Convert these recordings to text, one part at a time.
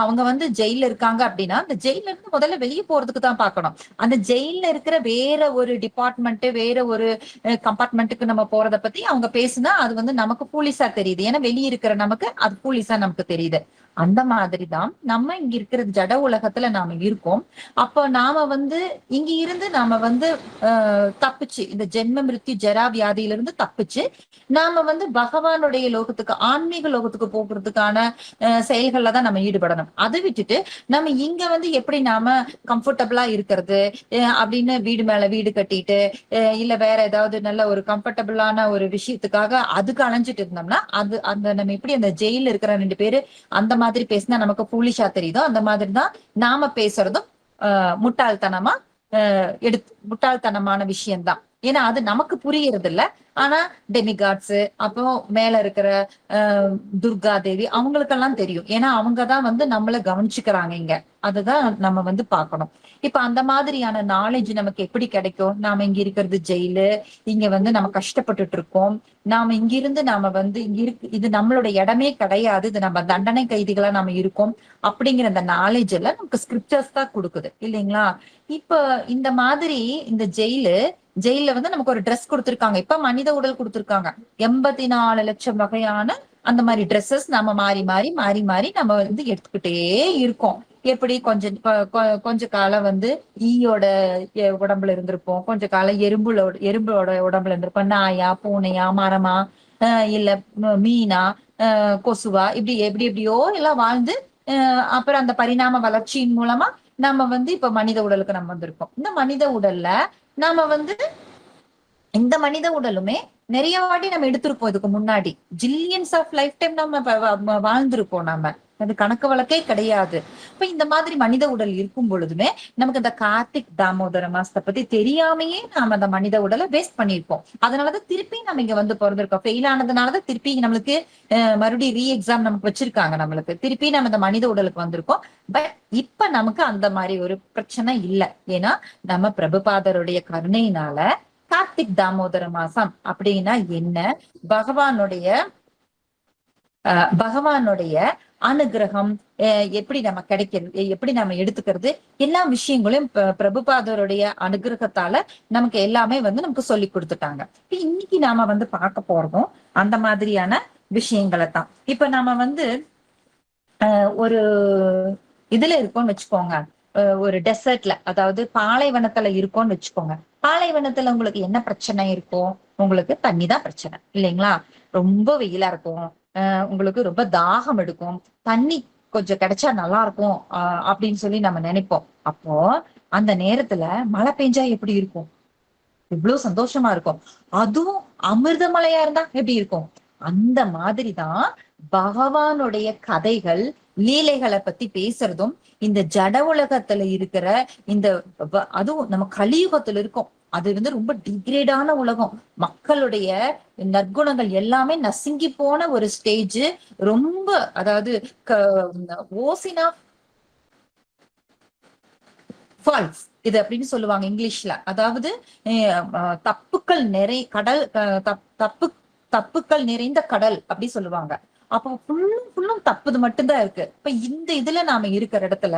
அவங்க வந்து ஜெயில இருக்காங்க அப்படின்னா அந்த ஜெயில இருந்து முதல்ல வெளியே போறதுக்கு தான் பார்க்கணும். அந்த ஜெயில இருக்கிற வேற ஒரு டிபார்ட்மெண்ட், வேற ஒரு கம்பார்ட்மெண்ட்டுக்கு நம்ம போறத பத்தி அவங்க பேசுனா அது வந்து நமக்கு போலீஸா தெரியுது. ஏன்னா வெளியே இருக்கிற நமக்கு அது போலீஸா நமக்கு தெரியுது. அந்த மாதிரிதான் நம்ம இங்க இருக்கிற ஜட உலகத்துல நாம இருக்கோம். அப்போ நாம வந்து இங்க இருந்து நாம வந்து தப்பிச்சு இந்த ஜென்ம மிருத்யு ஜரா வியாதியிலிருந்து தப்பிச்சு நாம வந்து பகவானுடைய லோகத்துக்கு, ஆன்மீக லோகத்துக்கு போகிறதுக்கான செயல்கள்ல தான் நம்ம ஈடுபடணும். அதை விட்டுட்டு நம்ம இங்க வந்து எப்படி நாம கம்ஃபர்டபுளா இருக்கிறது அப்படின்னு வீடு மேல வீடு கட்டிட்டு இல்ல வேற ஏதாவது நல்ல ஒரு கம்ஃபர்டபுளான ஒரு விஷயத்துக்காக அதுக்கு அலைஞ்சிட்டு இருந்தோம்னா அது அந்த நம்ம எப்படி அந்த ஜெயில இருக்கிற 2 பேரு அந்த மாதிரி பேசினா நமக்கு பூலிஷா தெரியுதோ அந்த மாதிரிதான் நாம பேசுறதும் முட்டாள்தனமா முட்டாள்தனமான விஷயம்தான். ஏன்னா அது நமக்கு புரியறது இல்ல. ஆனா டெமிகாட்ஸ் அப்போ மேல இருக்கிற துர்கா தேவி அவங்களுக்கெல்லாம் தெரியும். ஏன்னா அவங்கதான் வந்து நம்மள கவனிச்சுக்கிறாங்க இங்க. அதுதான் நம்ம வந்து பார்க்கணும். இப்ப அந்த மாதிரியான நாலேஜ் நமக்கு எப்படி கிடைக்கும்? நாம இங்க இருக்கிறது ஜெயிலு, இங்க வந்து நம்ம கஷ்டப்பட்டுட்டு இருக்கோம். நாம இங்கிருந்து நாம வந்து இங்க இருக்கு, இது நம்மளோட இடமே கிடையாது, இது நம்ம தண்டனை கைதிகளா நாம இருக்கோம் அப்படிங்கிற அந்த நாலேஜ் எல்லாம் நமக்கு ஸ்கிரிப்சர்ஸ் தான் கொடுக்குது இல்லைங்களா? இப்ப இந்த மாதிரி இந்த ஜெயில வந்து நமக்கு ஒரு ட்ரெஸ் கொடுத்திருக்காங்க. இப்ப மனித உடல் கொடுத்திருக்காங்க. 84 லட்சம் வகையான அந்த மாதிரி ட்ரெஸ்ஸஸ் நம்ம மாறி மாறி மாறி மாறி நம்ம வந்து எடுத்துக்கிட்டே இருக்கோம். எப்படி கொஞ்ச காலம் வந்து ஈயோட உடம்புல இருந்திருப்போம், கொஞ்ச காலம் எறும்போட உடம்புல இருந்திருப்போம், நாயா பூனையா மரமா இல்ல மீனா கொசுவா இப்படி எப்படி எப்படியோ எல்லாம் வாழ்ந்து அப்புறம் அந்த பரிணாம வளர்ச்சியின் மூலமா நம்ம வந்து இப்ப மனித உடலுக்கு நம்ம வந்திருக்கோம். இந்த மனித உடல்ல நாம வந்து இந்த மனித உடலுமே நிறைய வாட்டி நம்ம எடுத்திருப்போம். இதுக்கு முன்னாடி ஜில்லியன்ஸ் ஆஃப் லைஃப் டைம் நம்ம வாழ்ந்திருப்போம். நம்ம அது கணக்கு வழக்கே கிடையாது. இப்ப இந்த மாதிரி மனித உடல் இருக்கும் பொழுதுமே நமக்கு இந்த கார்த்திக் தாமோதர மாசத்தை பத்தி தெரியாமையே நாம அந்த மனித உடலை வேஸ்ட் பண்ணிருப்போம். அதனாலதான் திருப்பி நம்ம இங்க வந்து பிறந்திருக்கோம். ஃபெயில் ஆனதுனாலதான் திருப்பி நம்மளுக்கு மறுபடியும் ரீ எக்ஸாம் நமக்கு வச்சிருக்காங்க. நம்மளுக்கு திருப்பி நம்ம இந்த மனித உடலுக்கு வந்திருக்கோம். பட் இப்ப நமக்கு அந்த மாதிரி ஒரு பிரச்சனை இல்லை. ஏன்னா நம்ம பிரபுபாதருடைய கருணையினால கார்த்திக் தாமோதர மாசம் அப்படின்னா என்ன, பகவானுடைய அனுகிரகம் எப்படி நம்ம கிடைக்கிறது, எப்படி நம்ம எடுத்துக்கிறது, எல்லா விஷயங்களையும் பிரபுபாதருடைய அனுகிரகத்தால நமக்கு எல்லாமே வந்து நமக்கு சொல்லி கொடுத்துட்டாங்க. இன்னைக்கு நாம வந்து பார்க்க போறதும் அந்த மாதிரியான விஷயங்களை தான். இப்ப நாம வந்து ஒரு இதுல இருக்கோம்னு வச்சுக்கோங்க, ஒரு டெசர்ட்ல, அதாவது பாலைவனத்துல இருக்கோம்னு வச்சுக்கோங்க. பாலைவனத்துல உங்களுக்கு என்ன பிரச்சனை இருக்கும்? உங்களுக்கு தண்ணி தான் பிரச்சனை இல்லைங்களா? ரொம்ப வெயிலா இருக்கும், உங்களுக்கு ரொம்ப தாகம் எடுக்கும், தண்ணி கொஞ்சம் கிடைச்சா நல்லா இருக்கும் அப்படின்னு சொல்லி நம்ம நினைப்போம். அப்போ அந்த நேரத்துல மழை பெஞ்சா எப்படி இருக்கும்? இவ்வளவு சந்தோஷமா இருக்கும். அதுவும் அமிர்த மழையா இருந்தா எப்படி இருக்கும்? அந்த மாதிரிதான் பகவானுடைய கதைகள், லீலைகளை பத்தி பேசுறதும் இந்த ஜட உலகத்துல இருக்கிற இந்த அதுவும் நம்ம கலியுகத்துல இருக்கோம். அது வந்து ரொம்ப டிகிரேடான உலகம். மக்களுடைய நற்குணங்கள் எல்லாமே நசுங்கி போன ஒரு ஸ்டேஜ். ரொம்ப அதாவது ஓசினா ஃபால்ஸ் இது அப்படின்னு சொல்லுவாங்க இங்கிலீஷ்ல. அதாவது தப்புக்கள் தப்புக்கள் நிறைந்த கடல் அப்படி சொல்லுவாங்க. அப்போ ஃபுல்லும் தப்புது மட்டும்தான் இருக்கு. இப்ப இந்த இதுல நாம இருக்கிற இடத்துல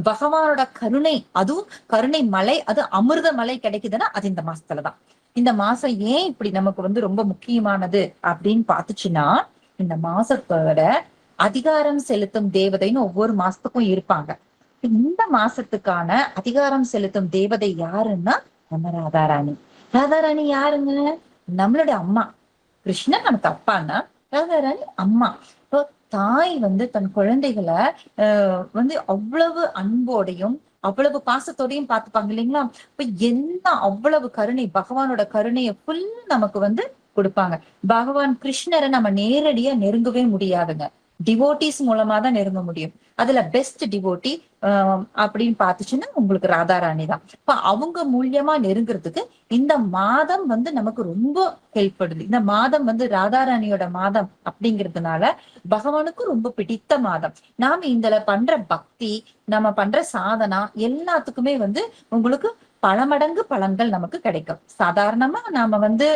பகவானோட கருணை, அதுவும் கருணை மலை, அது அமிர்த மலை கிடைக்குதுன்னா அது இந்த மாசத்துலதான். இந்த மாசம் ஏன் இப்படி நமக்கு வந்து ரொம்ப முக்கியமானது அப்படின்னு பாத்துச்சுன்னா, இந்த மாசத்தோட அதிகாரம் செலுத்தும் தேவதைன்னு ஒவ்வொரு மாசத்துக்கும் இருப்பாங்க. இந்த மாசத்துக்கான அதிகாரம் செலுத்தும் தேவதை யாருன்னா நம்ம ராதாராணி. ராதாராணி யாருங்க? நம்மளுடைய அம்மா. கிருஷ்ணன் நமக்கு அப்பான்னா ராதாராணி அம்மா. இப்போ தாய் வந்து தன் குழந்தைகளை வந்து அவ்வளவு அன்போடையும் அவ்வளவு பாசத்தோடையும் பார்த்துப்பாங்க இல்லைங்களா? இப்ப என்ன அவ்வளவு கருணை, பகவானோட கருணையை ஃபுல் நமக்கு வந்து கொடுப்பாங்க. பகவான் கிருஷ்ணரை நம்ம நேரடியா நெருங்கவே முடியாதுங்க. டிவோட்டிஸ் மூலமா தான் நெருங்க முடியும். அதுல பெஸ்ட் டிவோட்டி அப்படின்னு பாத்துச்சுன்னா உங்களுக்கு ராதாராணி தான். இப்ப அவங்க மூலியமா நெருங்குறதுக்கு இந்த மாதம் வந்து நமக்கு ரொம்ப ஹெல்ப் பண்ணுது. இந்த மாதம் வந்து ராதாராணியோட மாதம் அப்படிங்கிறதுனால பகவானுக்கு ரொம்ப பிடித்த மாதம். நாம இதுல பண்ற பக்தி, நம்ம பண்ற சாதனா எல்லாத்துக்குமே வந்து உங்களுக்கு பல மடங்கு பலன்கள் நமக்கு கிடைக்கும். சாதாரணமா நாம வந்து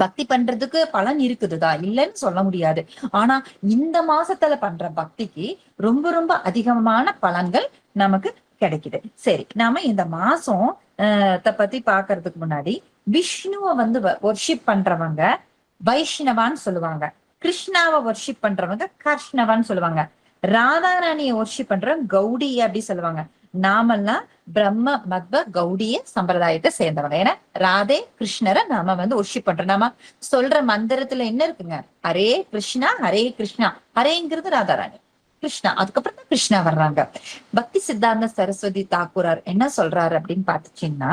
பக்தி பண்றதுக்கு பலன் இருக்குதுதான், இல்லைன்னு சொல்ல முடியாது. ஆனா இந்த மாசத்துல பண்ற பக்திக்கு ரொம்ப ரொம்ப அதிகமான பலன்கள் நமக்கு கிடைக்குது. சரி, நாம இந்த மாசம் பத்தி பாக்குறதுக்கு முன்னாடி, விஷ்ணுவை வந்து வொர்ஷிப் பண்றவங்க வைஷ்ணவான்னு சொல்லுவாங்க, கிருஷ்ணாவை வொர்ஷிப் பண்றவங்க கர்ஷ்ணவான்னு சொல்லுவாங்க, ராதாராணியை வொர்ஷிப் பண்றவங்க கௌடி அப்படி சொல்லுவாங்க. நாமெல்லாம் பிரம்ம மத்வ கௌடிய சம்பிரதாயத்தை சேர்ந்தவங்க. ஏன்னா ராதே கிருஷ்ணரை நாம வந்து ஒர்ஷிப் பண்றோம். நாம சொல்ற மந்திரத்துல என்ன இருக்குங்க? ஹரே கிருஷ்ணா ஹரே கிருஷ்ணா. ஹரேங்கிறது ராதாராணி, கிருஷ்ணா அதுக்கப்புறம் தான் கிருஷ்ணா வர்றாங்க. பக்தி சித்தாந்த சரஸ்வதி தாக்கூரார் என்ன சொல்றாரு அப்படின்னு பாத்துச்சீங்கன்னா,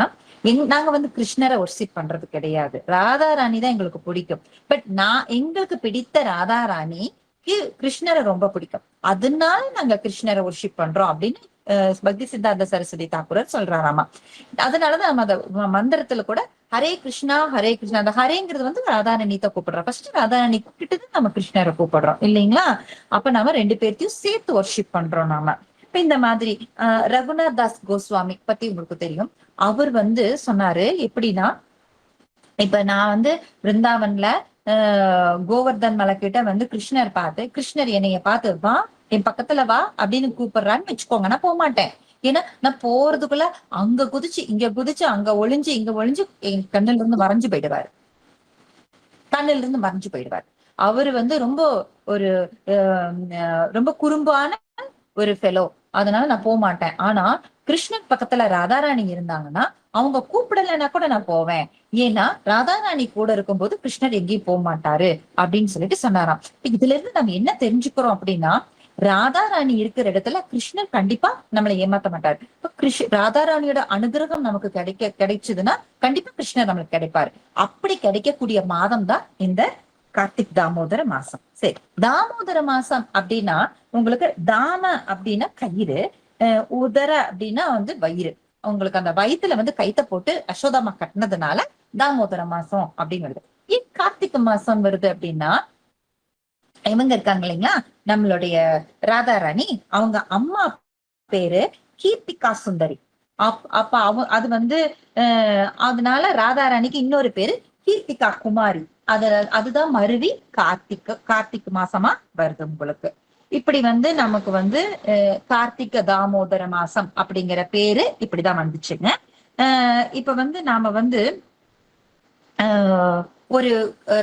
நாங்க வந்து கிருஷ்ணரை ஒர்ஷிப் பண்றது கிடையாது, ராதாராணி தான் எங்களுக்கு பிடிக்கும். பட் எங்களுக்கு பிடித்த ராதாராணிக்கு கிருஷ்ணரை ரொம்ப பிடிக்கும், அதனால நாங்க கிருஷ்ணரை ஒர்ஷிப் பண்றோம் அப்படின்னு பக்தி சித்தாந்த சரஸ்வதி தாக்கூரர் சொல்றாராமா. அதனாலதான் நம்ம அந்த மந்திரத்துல கூட ஹரே கிருஷ்ணா ஹரே கிருஷ்ணா, அந்த ஹரேங்கிறது வந்து ராதாராணித்தை கூப்பிடுறோம். ஃபர்ஸ்ட் ராதாராணி கூப்பிட்டு நம்ம கிருஷ்ணரை கூப்பிடுறோம் இல்லைங்களா? அப்ப நாம ரெண்டு பேர்த்தையும் சேர்த்து ஒர்ஷிப் பண்றோம் நாம. இப்ப இந்த மாதிரி ரகுநாத் தாஸ் கோஸ்வாமி பத்தி உங்களுக்கு தெரியும். அவர் வந்து சொன்னாரு எப்படின்னா, இப்ப நான் வந்து பிருந்தாவன்ல கோவர்தன் மலை கிட்ட வந்து கிருஷ்ணர் பார்த்து, கிருஷ்ணர் என்னைய பார்த்து வா என் பக்கத்துல வா அப்படின்னு கூப்பிடுறான்னு வச்சுக்கோங்க, நான் போக மாட்டேன். ஏன்னா நான் போறதுக்குள்ள அங்க குதிச்சு இங்க குதிச்சு அங்க ஒளிஞ்சு இங்க ஒளிஞ்சு என் கண்ணுல இருந்து மறைஞ்சு போயிடுவாரு, கண்ணுல இருந்து மறைஞ்சு போயிடுவாரு. அவரு வந்து ரொம்ப ஒரு ரொம்ப குறும்பான ஒரு ஃபெலோ, அதனால நான் போக மாட்டேன். ஆனா கிருஷ்ணன் பக்கத்துல ராதாராணி இருந்தாங்கன்னா அவங்க கூப்பிடலைன்னா கூட நான் போவேன். ஏன்னா ராதாராணி கூட இருக்கும்போது கிருஷ்ணர் எங்கேயும் போக மாட்டாரு அப்படின்னு சொல்லிட்டு சொன்னாராம். இதுல இருந்து நம்ம என்ன தெரிஞ்சுக்கிறோம் அப்படின்னா, ராதாராணி இருக்கிற இடத்துல கிருஷ்ணர் கண்டிப்பா நம்மளை ஏமாத்த மாட்டாரு. இப்ப ராதாராணியோட அனுகிரகம் நமக்கு கிடைச்சதுன்னா கண்டிப்பா கிருஷ்ணர் நம்மளுக்கு கிடைப்பாரு. அப்படி கிடைக்கக்கூடிய மாதம் தான் இந்த கார்த்திக் தாமோதர மாசம். சரி, தாமோதர மாசம் அப்படின்னா உங்களுக்கு தாம அப்படின்னா கயிறு, உதர அப்படின்னா வந்து வயிறு. உங்களுக்கு அந்த வயிற்றுல வந்து கைத்த போட்டு அசோதாமா கட்டினதுனால தாமோதர மாசம் அப்படின்னு வருது. ஏன் கார்த்திகை மாசம் வருது அப்படின்னா, இவங்க இருக்காங்க இல்லைங்களா நம்மளுடைய ராதாராணி, அவங்க அம்மா பேரு கீர்த்திகா சுந்தரி. அப்ப அது வந்து அதனால ராதாராணிக்கு இன்னொரு பேரு கீர்த்திகா குமாரி. அதுதான் மருவி கார்த்திக் மாசமா வருது உங்களுக்கு. இப்படி வந்து நமக்கு வந்து கார்த்திக தாமோதர மாசம் அப்படிங்கிற பேரு இப்படிதான் வந்துச்சுங்க. இப்ப வந்து நாம வந்து ஒரு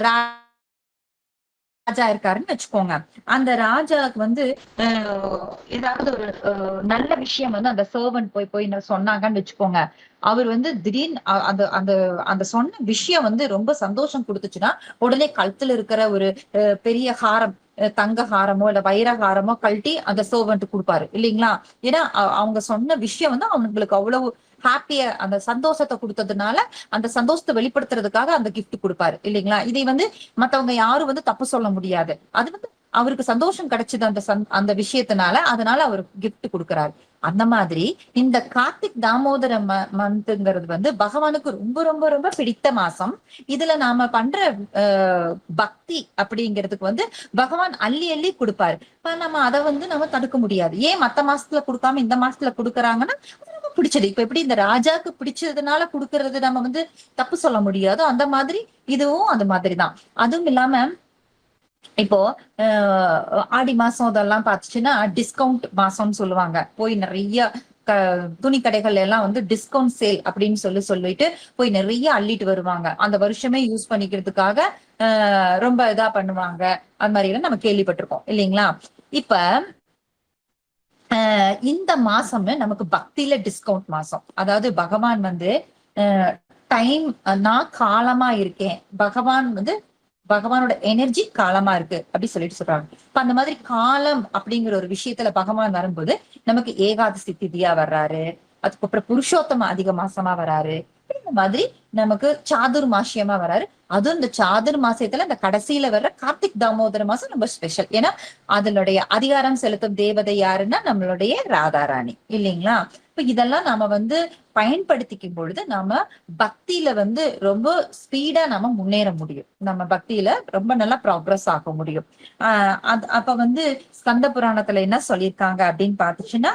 ராஜா இருக்காருன்னு வச்சுக்கோங்க. அந்த ராஜாவுக்கு வந்து ஏதாவது ஒரு நல்ல விஷயம் வந்து அந்த சர்வன்ட் போய் சொன்னாங்கன்னு வச்சுக்கோங்க. அவர் வந்து திடீர்னு அந்த அந்த அந்த சொன்ன விஷயம் வந்து ரொம்ப சந்தோஷம் கொடுத்துச்சுன்னா உடனே கழுத்துல இருக்கிற ஒரு பெரிய ஹாரம், தங்க ஹாரமோ இல்ல வைர ஹாரமோ கழட்டி அந்த சர்வன்ட் கொடுப்பாரு இல்லைங்களா? ஏன்னா அவங்க சொன்ன விஷயம் வந்து அவங்களுக்கு அவ்வளவு ஹாப்பியா அந்த சந்தோஷத்தை கொடுத்ததுனால அந்த சந்தோஷத்தை வெளிப்படுத்துறதுக்காக அந்த கிஃப்ட் கொடுப்பாரு இல்லைங்களா? இதை வந்து மத்தவங்க யாரும் வந்து தப்பு சொல்ல முடியாது. அது வந்து அவருக்கு சந்தோஷம் கிடைச்சது அந்த விஷயத்தினால, அதனால அவருக்கு கிஃப்ட் கொடுக்கிறாரு. அந்த மாதிரி இந்த கார்த்திக் தாமோதர மந்த்ங்கிறது வந்து பகவானுக்கு ரொம்ப ரொம்ப ரொம்ப பிடித்த மாசம். இதுல நாம பண்ற பக்தி அப்படிங்கிறதுக்கு வந்து பகவான் அள்ளி அள்ளி கொடுப்பாரு. இப்ப நம்ம அதை வந்து நம்ம தடுக்க முடியாது. ஏன் மத்த மாசத்துல கொடுக்காம இந்த மாசத்துல கொடுக்கறாங்கன்னா பிடிச்சது. இப்ப எப்படி இந்த ராஜாக்கு பிடிச்சதுனால குடுக்கறது நம்ம வந்து தப்பு சொல்ல முடியாதோ அந்த மாதிரி இதுவும் அந்த மாதிரிதான். அதுவும் இல்லாம இப்போ ஆடி மாசம் அதெல்லாம் பாத்துச்சுன்னா டிஸ்கவுண்ட் மாசம்னு சொல்லுவாங்க. போய் நிறைய துணி கடைகள் எல்லாம் வந்து டிஸ்கவுண்ட் சேல் அப்படின்னு சொல்லிட்டு போய் நிறைய அள்ளிட்டு வருவாங்க. அந்த வருஷமே யூஸ் பண்ணிக்கிறதுக்காக ரொம்ப இதா பண்ணுவாங்க. அது மாதிரி எல்லாம் நம்ம கேள்விப்பட்டிருக்கோம் இல்லைங்களா? இப்ப இந்த மாசம் நமக்கு பக்தியில டிஸ்கவுண்ட் மாசம். அதாவது பகவான் வந்து டைம், நான் காலமா இருக்கேன், பகவான் வந்து பகவானோட எனர்ஜி காலமா இருக்கு அப்படி சொல்லிட்டு சொல்றாங்க. இப்ப அந்த மாதிரி காலம் அப்படிங்கிற ஒரு விஷயத்துல பகவான் வரும்போது நமக்கு ஏகாதசி திதியா வர்றாரு, அதுக்கப்புறம் புருஷோத்தம அதிக மாசமா வராரு, இந்த மாதிரி நமக்கு சாதுர் மாசியமா வராரு. அதுவும் இந்த சாதுர் மாசத்துல இந்த கடைசியில வர்ற கார்த்திக் தாமோதர மாசம் ரொம்ப ஸ்பெஷல். ஏன்னா அதனுடைய அதிகாரம் செலுத்தும் தேவதை யாருன்னா நம்மளுடைய ராதாராணி இல்லைங்களா? இப்ப இதெல்லாம் நாம வந்து பயன்படுத்திக்கும் பொழுது நாம பக்தியில வந்து ரொம்ப ஸ்பீடா நாம முன்னேற முடியும். நம்ம பக்தியில ரொம்ப நல்லா ப்ராக்ரஸ் ஆக முடியும். அப்ப வந்து ஸ்கந்த புராணத்துல என்ன சொல்லியிருக்காங்க அப்படின்னு பாத்துச்சுன்னா,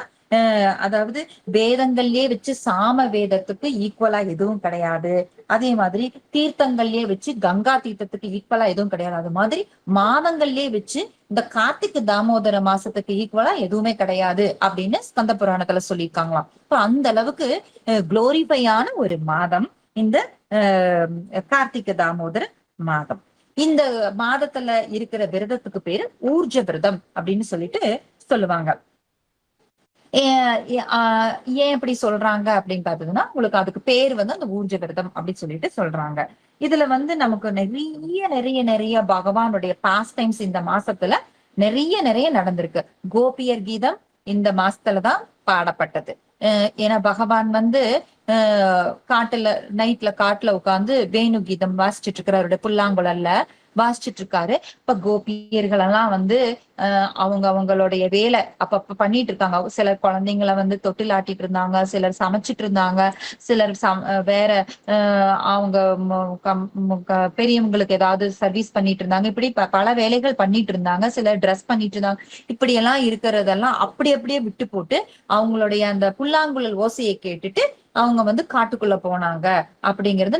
அதாவது வேதங்கள்லயே வச்சு சாம வேதத்துக்கு ஈக்குவலா எதுவும் கிடையாது. அதே மாதிரி தீர்த்தங்கள்லயே வச்சு கங்கா தீர்த்தத்துக்கு ஈக்குவலா எதுவும் கிடையாது. அது மாதிரி மாதங்கள்லயே வச்சு இந்த கார்த்திகை தாமோதர மாசத்துக்கு ஈக்குவலா எதுவுமே கிடையாது அப்படின்னு ஸ்கந்த புராணத்துல சொல்லியிருக்காங்களாம். இப்ப அந்த அளவுக்கு குளோரிஃபையான ஒரு மாதம் இந்த கார்த்திகை தாமோதர மாதம். இந்த மாதத்துல இருக்கிற விரதத்துக்கு பேரு ஊர்ஜ விரதம் அப்படின்னு சொல்லிட்டு சொல்லுவாங்க. ஏன் இப்படி சொல்றாங்க அப்படின்னு பாத்தீங்கன்னா, உங்களுக்கு அதுக்கு பேர் வந்து அந்த ஊர்ஜ விரதம் அப்படின்னு சொல்லிட்டு சொல்றாங்க. இதுல வந்து நமக்கு நிறைய நிறைய நிறைய பகவானுடைய பாஸ்ட் டைம்ஸ் இந்த மாசத்துல நிறைய நிறைய நடந்திருக்கு. கோபியர் கீதம் இந்த மாசத்துலதான் பாடப்பட்டது. ஏன்னா பகவான் வந்து காட்டுல நைட்ல காட்டுல உட்கார்ந்து வேணு கீதம் வாசிச்சுட்டு இருக்கிறாருடைய புல்லாங்குழல்ல வாசிச்சுட்டு இருக்காரு. இப்ப கோபியர்கள் எல்லாம் வந்து அவங்க அவங்களுடைய வேலை அப்பப்ப பண்ணிட்டு இருக்காங்க. சிலர் குழந்தைங்களை வந்து தொட்டில் ஆட்டிட்டு இருந்தாங்க, சிலர் சமைச்சிட்டு இருந்தாங்க, சிலர் வேற அவங்க பெரியவங்களுக்கு ஏதாவது சர்வீஸ் பண்ணிட்டு இருந்தாங்க. இப்படி பல வேலைகள் பண்ணிட்டு இருந்தாங்க. சிலர் ட்ரெஸ் பண்ணிட்டு இருந்தாங்க. இப்படி எல்லாம் இருக்கிறதெல்லாம் அப்படி அப்படியே விட்டு போட்டு அவங்களுடைய அந்த புல்லாங்குழல் ஓசையை கேட்டுட்டு அவங்க வந்து காட்டுக்குள்ள போனாங்க அப்படிங்கிறது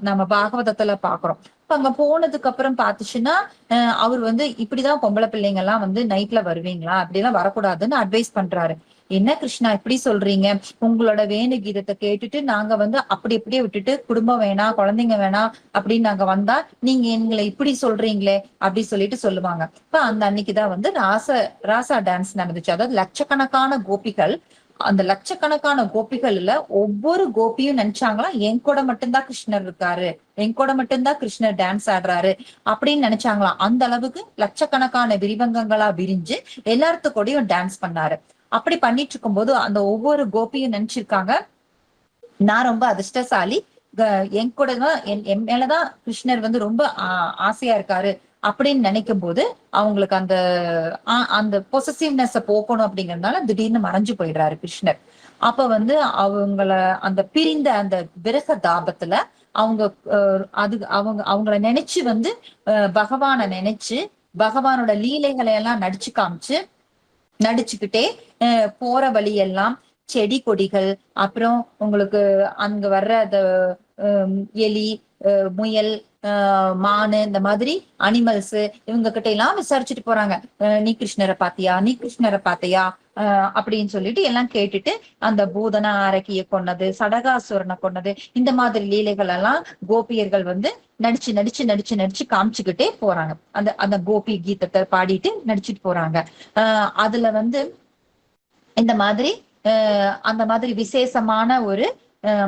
நம்ம பாகவதத்துல பாக்குறோம். இப்ப அங்க போனதுக்கு அப்புறம் பாத்துச்சுன்னா அவர் வந்து இப்படிதான் பொம்பளை பிள்ளைங்க எல்லாம் வந்து நைட்ல வருவீங்களா, அப்படி எல்லாம் வரக்கூடாதுன்னு அட்வைஸ் பண்றாரு. என்ன கிருஷ்ணா இப்படி சொல்றீங்க, உங்களோட வேணு கீதத்தை கேட்டுட்டு நாங்க வந்து அப்படி அப்படியே விட்டுட்டு குடும்பம் வேணாம் குழந்தைங்க வேணாம் அப்படின்னு நாங்க வந்தா நீங்க எங்களை இப்படி சொல்றீங்களே அப்படி சொல்லிட்டு சொல்லுவாங்க. இப்ப அந்த அன்னைக்குதான் வந்து ராசா டான்ஸ் நடந்துச்சு. அதாவது லட்சக்கணக்கான கோபிகள், அந்த லட்சக்கணக்கான கோபிகள்ல ஒவ்வொரு கோபியும் நினைச்சாங்களா என் கூட மட்டும்தான் கிருஷ்ணர் இருக்காரு, என் கூட மட்டும்தான் கிருஷ்ணர் டான்ஸ் ஆடுறாரு அப்படின்னு நினைச்சாங்களாம். அந்த அளவுக்கு லட்சக்கணக்கான விரிவங்கங்களா விரிஞ்சு எல்லாத்து கூடயும் டான்ஸ் பண்ணாரு. அப்படி பண்ணிட்டு இருக்கும் போது அந்த ஒவ்வொரு கோபியும் நினைச்சிருக்காங்க நான் ரொம்ப அதிர்ஷ்டசாலி, என் கூட தான் என் மேலதான் கிருஷ்ணர் வந்து ரொம்ப ஆசையா இருக்காரு அப்படின்னு நினைக்கும் போது அவங்களுக்கு அந்த அந்த பொசசிவ்னஸ் போக்கணும் அப்படிங்கறதுனால திடீர்னு மறைஞ்சு போயிடுறாரு கிருஷ்ணர். அப்ப வந்து அவங்கள அந்த பிரிந்த அந்த விரக தாபத்துல அவங்க அவங்கள நினைச்சு வந்து பகவான நினைச்சு பகவானோட லீலைகளை எல்லாம் நடிச்சு காமிச்சு நடிச்சுக்கிட்டே போற வழியெல்லாம் செடி கொடிகள், அப்புறம் உங்களுக்கு அங்க வர்ற அந்த எலி, முயல், மானு, இந்த மாதிரி அனிமல்ஸ் இவங்க கிட்ட எல்லாம் விசாரிச்சுட்டு போறாங்க. நீ கிருஷ்ணரை பாத்தியா, நீ கிருஷ்ணரை பாத்தியா அப்படின்னு சொல்லிட்டு எல்லாம் கேட்டுட்டு அந்த பூதன அரக்கிய கொன்னது, சடகாசுரனை கொன்னது, இந்த மாதிரி லீலைகள் எல்லாம் கோபியர்கள் வந்து நடிச்சு நடிச்சு நடிச்சு நடிச்சு காமிச்சுக்கிட்டே போறாங்க. அந்த அந்த கோபி கீதத்தை பாடிட்டு நடிச்சுட்டு போறாங்க. அதுல வந்து இந்த மாதிரி அந்த மாதிரி விசேஷமான ஒரு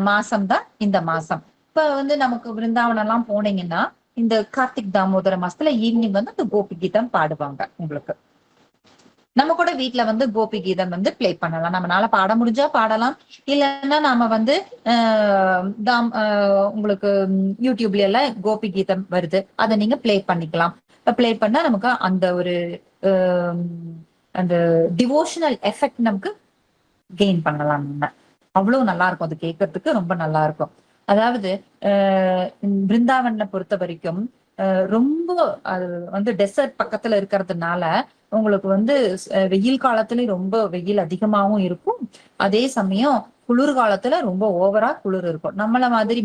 மாசம் தான் இந்த மாசம். இப்ப வந்து நமக்கு விருந்தாவனம் எல்லாம் போனீங்கன்னா இந்த கார்த்திக் தாமோதர மாசத்துல ஈவினிங் வந்து அந்த கோபி கீதம் பாடுவாங்க. உங்களுக்கு நம்ம கூட வீட்டுல வந்து கோபி கீதம் வந்து பிளே பண்ணலாம். நம்மளால பாட முடிஞ்சா பாடலாம், இல்லைன்னா நாம வந்து உங்களுக்கு யூடியூப்ல எல்லாம் கோபி கீதம் வருது, அதை நீங்க பிளே பண்ணிக்கலாம். பிளே பண்ணா நமக்கு அந்த ஒரு அந்த டிவோஷனல் எஃபெக்ட் நமக்கு கெயின் பண்ணலாம். நம்ம அவ்வளவு நல்லா இருக்கும், அது கேட்கறதுக்கு ரொம்ப நல்லா இருக்கும். அதாவது பிருந்தாவனை பொறுத்த வரைக்கும் ரொம்ப அது வந்து டெசர்ட் பக்கத்துல இருக்கிறதுனால உங்களுக்கு வந்து வெயில் காலத்துலயும் ரொம்ப வெயில் அதிகமாவும் இருக்கும், அதே சமயம் குளிர் காலத்துல ரொம்ப ஓவரா குளிர் இருக்கும். நம்மள மாதிரி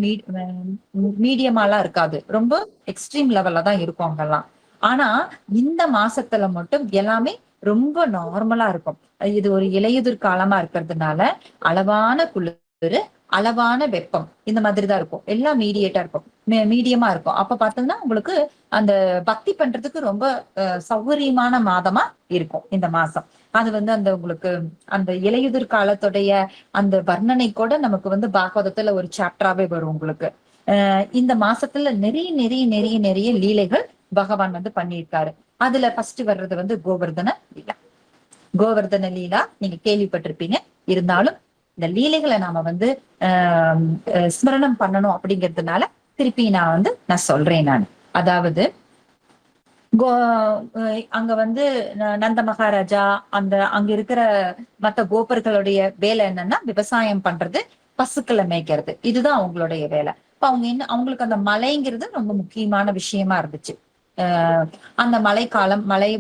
மீடியமாலாம் இருக்காது, ரொம்ப எக்ஸ்ட்ரீம் லெவல்ல தான் இருக்கும் அங்கெல்லாம். ஆனா இந்த மாசத்துல மட்டும் எல்லாமே ரொம்ப நார்மலா இருக்கும். இது ஒரு இலையுதிர் காலமா இருக்கிறதுனால அளவான குளிர், அளவான வெப்பம், இந்த மாதிரிதான் இருக்கும். எல்லாம் மீடியேட்டா இருக்கும், மீடியமா இருக்கும். அப்ப பாத்தீங்கன்னா உங்களுக்கு அந்த பக்தி பண்றதுக்கு ரொம்ப சௌகரியமான மாதமா இருக்கும் இந்த மாசம். அது வந்து அந்த உங்களுக்கு அந்த இலையுதிர் காலத்துடைய அந்த வர்ணனை கூட நமக்கு வந்து பாகவதத்துல ஒரு சாப்டராவே வரும் உங்களுக்கு. இந்த மாசத்துல நிறைய நிறைய நிறைய நிறைய லீலைகள் பகவான் வந்து பண்ணியிருக்காரு. அதுல ஃபர்ஸ்ட் வர்றது வந்து கோவர்தன லீலா. கோவர்தன லீலா நீங்க கேள்விப்பட்டிருப்பீங்க. இருந்தாலும் இந்த லீலைகளை நாம வந்து ஸ்மரணம் பண்ணணும் அப்படிங்கிறதுனால திருப்பி நான் சொல்றேன். அதாவது அங்க வந்து நந்த மகாராஜா அங்க இருக்கிற மத்த கோபர்களுடைய வேலை என்னன்னா விவசாயம் பண்றது, பசுக்களை மேய்க்கிறது, இதுதான் அவங்களுடைய வேலை. இப்ப அவங்க அவங்களுக்கு அந்த மலைங்கிறது ரொம்ப முக்கியமான விஷயமா இருந்துச்சு. அஹ் அந்த மழைக்காலம் மழை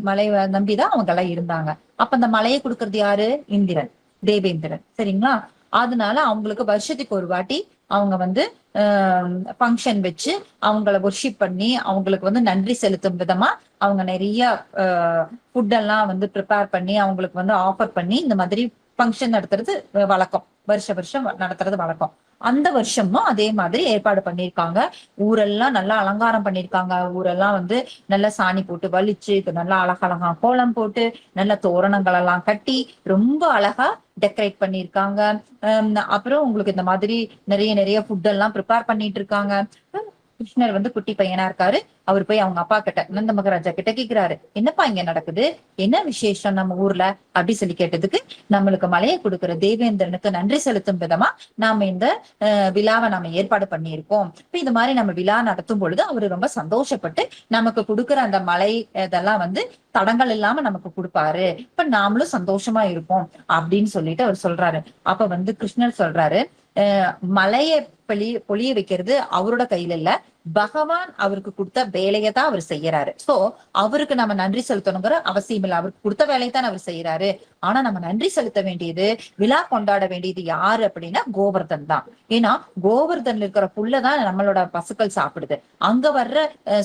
நம்பிதான் அவங்க எல்லாம் இருந்தாங்க. அப்ப அந்த மழையை கொடுக்கறது யாரு? இந்திரன், தேவேந்திரன். சரிங்களா? அதனால அவங்களுக்கு வருஷத்துக்கு ஒரு வாட்டி அவங்க வந்து ஃபங்க்ஷன் வச்சு அவங்கள ஒர்ஷிப் பண்ணி அவங்களுக்கு வந்து நன்றி செலுத்தும் விதமா அவங்க நிறைய ஃபுட் எல்லாம் வந்து ப்ரிப்பேர் பண்ணி அவங்களுக்கு வந்து ஆஃபர் பண்ணி இந்த மாதிரி ஃபங்க்ஷன் நடத்துறது வழக்கம். வருஷம் நடத்துறது வழக்கம். அந்த வருஷமும் அதே மாதிரி ஏற்பாடு பண்ணிருக்காங்க. ஊரெல்லாம் நல்லா அலங்காரம் பண்ணிருக்காங்க. ஊரெல்லாம் வந்து நல்லா சாணி போட்டு வலிச்சு நல்லா அழகழகா கோலம் போட்டு நல்ல தோரணங்கள் எல்லாம் கட்டி ரொம்ப அழகா டெக்கரேட் பண்ணிருக்காங்க. அப்புறம் உங்களுக்கு இந்த மாதிரி நிறைய நிறைய ஃபுட் எல்லாம் ப்ரிப்பேர் பண்ணிட்டு இருக்காங்க. கிருஷ்ணர் வந்து குட்டி பையனா இருக்காரு. அவர் போய் அவங்க அப்பா கிட்ட, நந்த மகாராஜா கிட்ட கேக்குறாரு, என்னப்பா இங்க நடக்குது, என்ன விசேஷம் நம்ம ஊர்ல அப்படி சொல்லி கேட்டதுக்கு, நம்மளுக்கு மலையை கொடுக்கிற தேவேந்திரனுக்கு நன்றி செலுத்தும் விதமா நாம இந்த விழாவை நாம ஏற்பாடு பண்ணியிருக்கோம். இப்ப இந்த மாதிரி நம்ம விழா நடத்தும் பொழுது அவரு ரொம்ப சந்தோஷப்பட்டு நமக்கு கொடுக்குற அந்த மலை இதெல்லாம் வந்து தடங்கள் இல்லாம நமக்கு கொடுப்பாரு. இப்ப நாமளும் சந்தோஷமா இருப்போம் அப்படின்னு சொல்லிட்டு அவர் சொல்றாரு. அப்ப வந்து கிருஷ்ணர் சொல்றாரு, மலையை பொழிய வைக்கிறது அவரோட கையில இல்ல, பகவான் அவருக்கு கொடுத்த வேலையை தான் அவர் செய்யறாரு. சோ அவருக்கு நம்ம நன்றி செலுத்தணுங்கிற அவசியம் இல்லை. அவருக்கு கொடுத்த வேலையை தான் அவர் செய்யறாரு. ஆனா நம்ம நன்றி செலுத்த வேண்டியது, விழா கொண்டாட வேண்டியது யாரு அப்படின்னா கோவர்தன் தான். ஏன்னா கோவர்தன்ல இருக்கிற புல்லதான் நம்மளோட பசுக்கள் சாப்பிடுது. அங்க வர்ற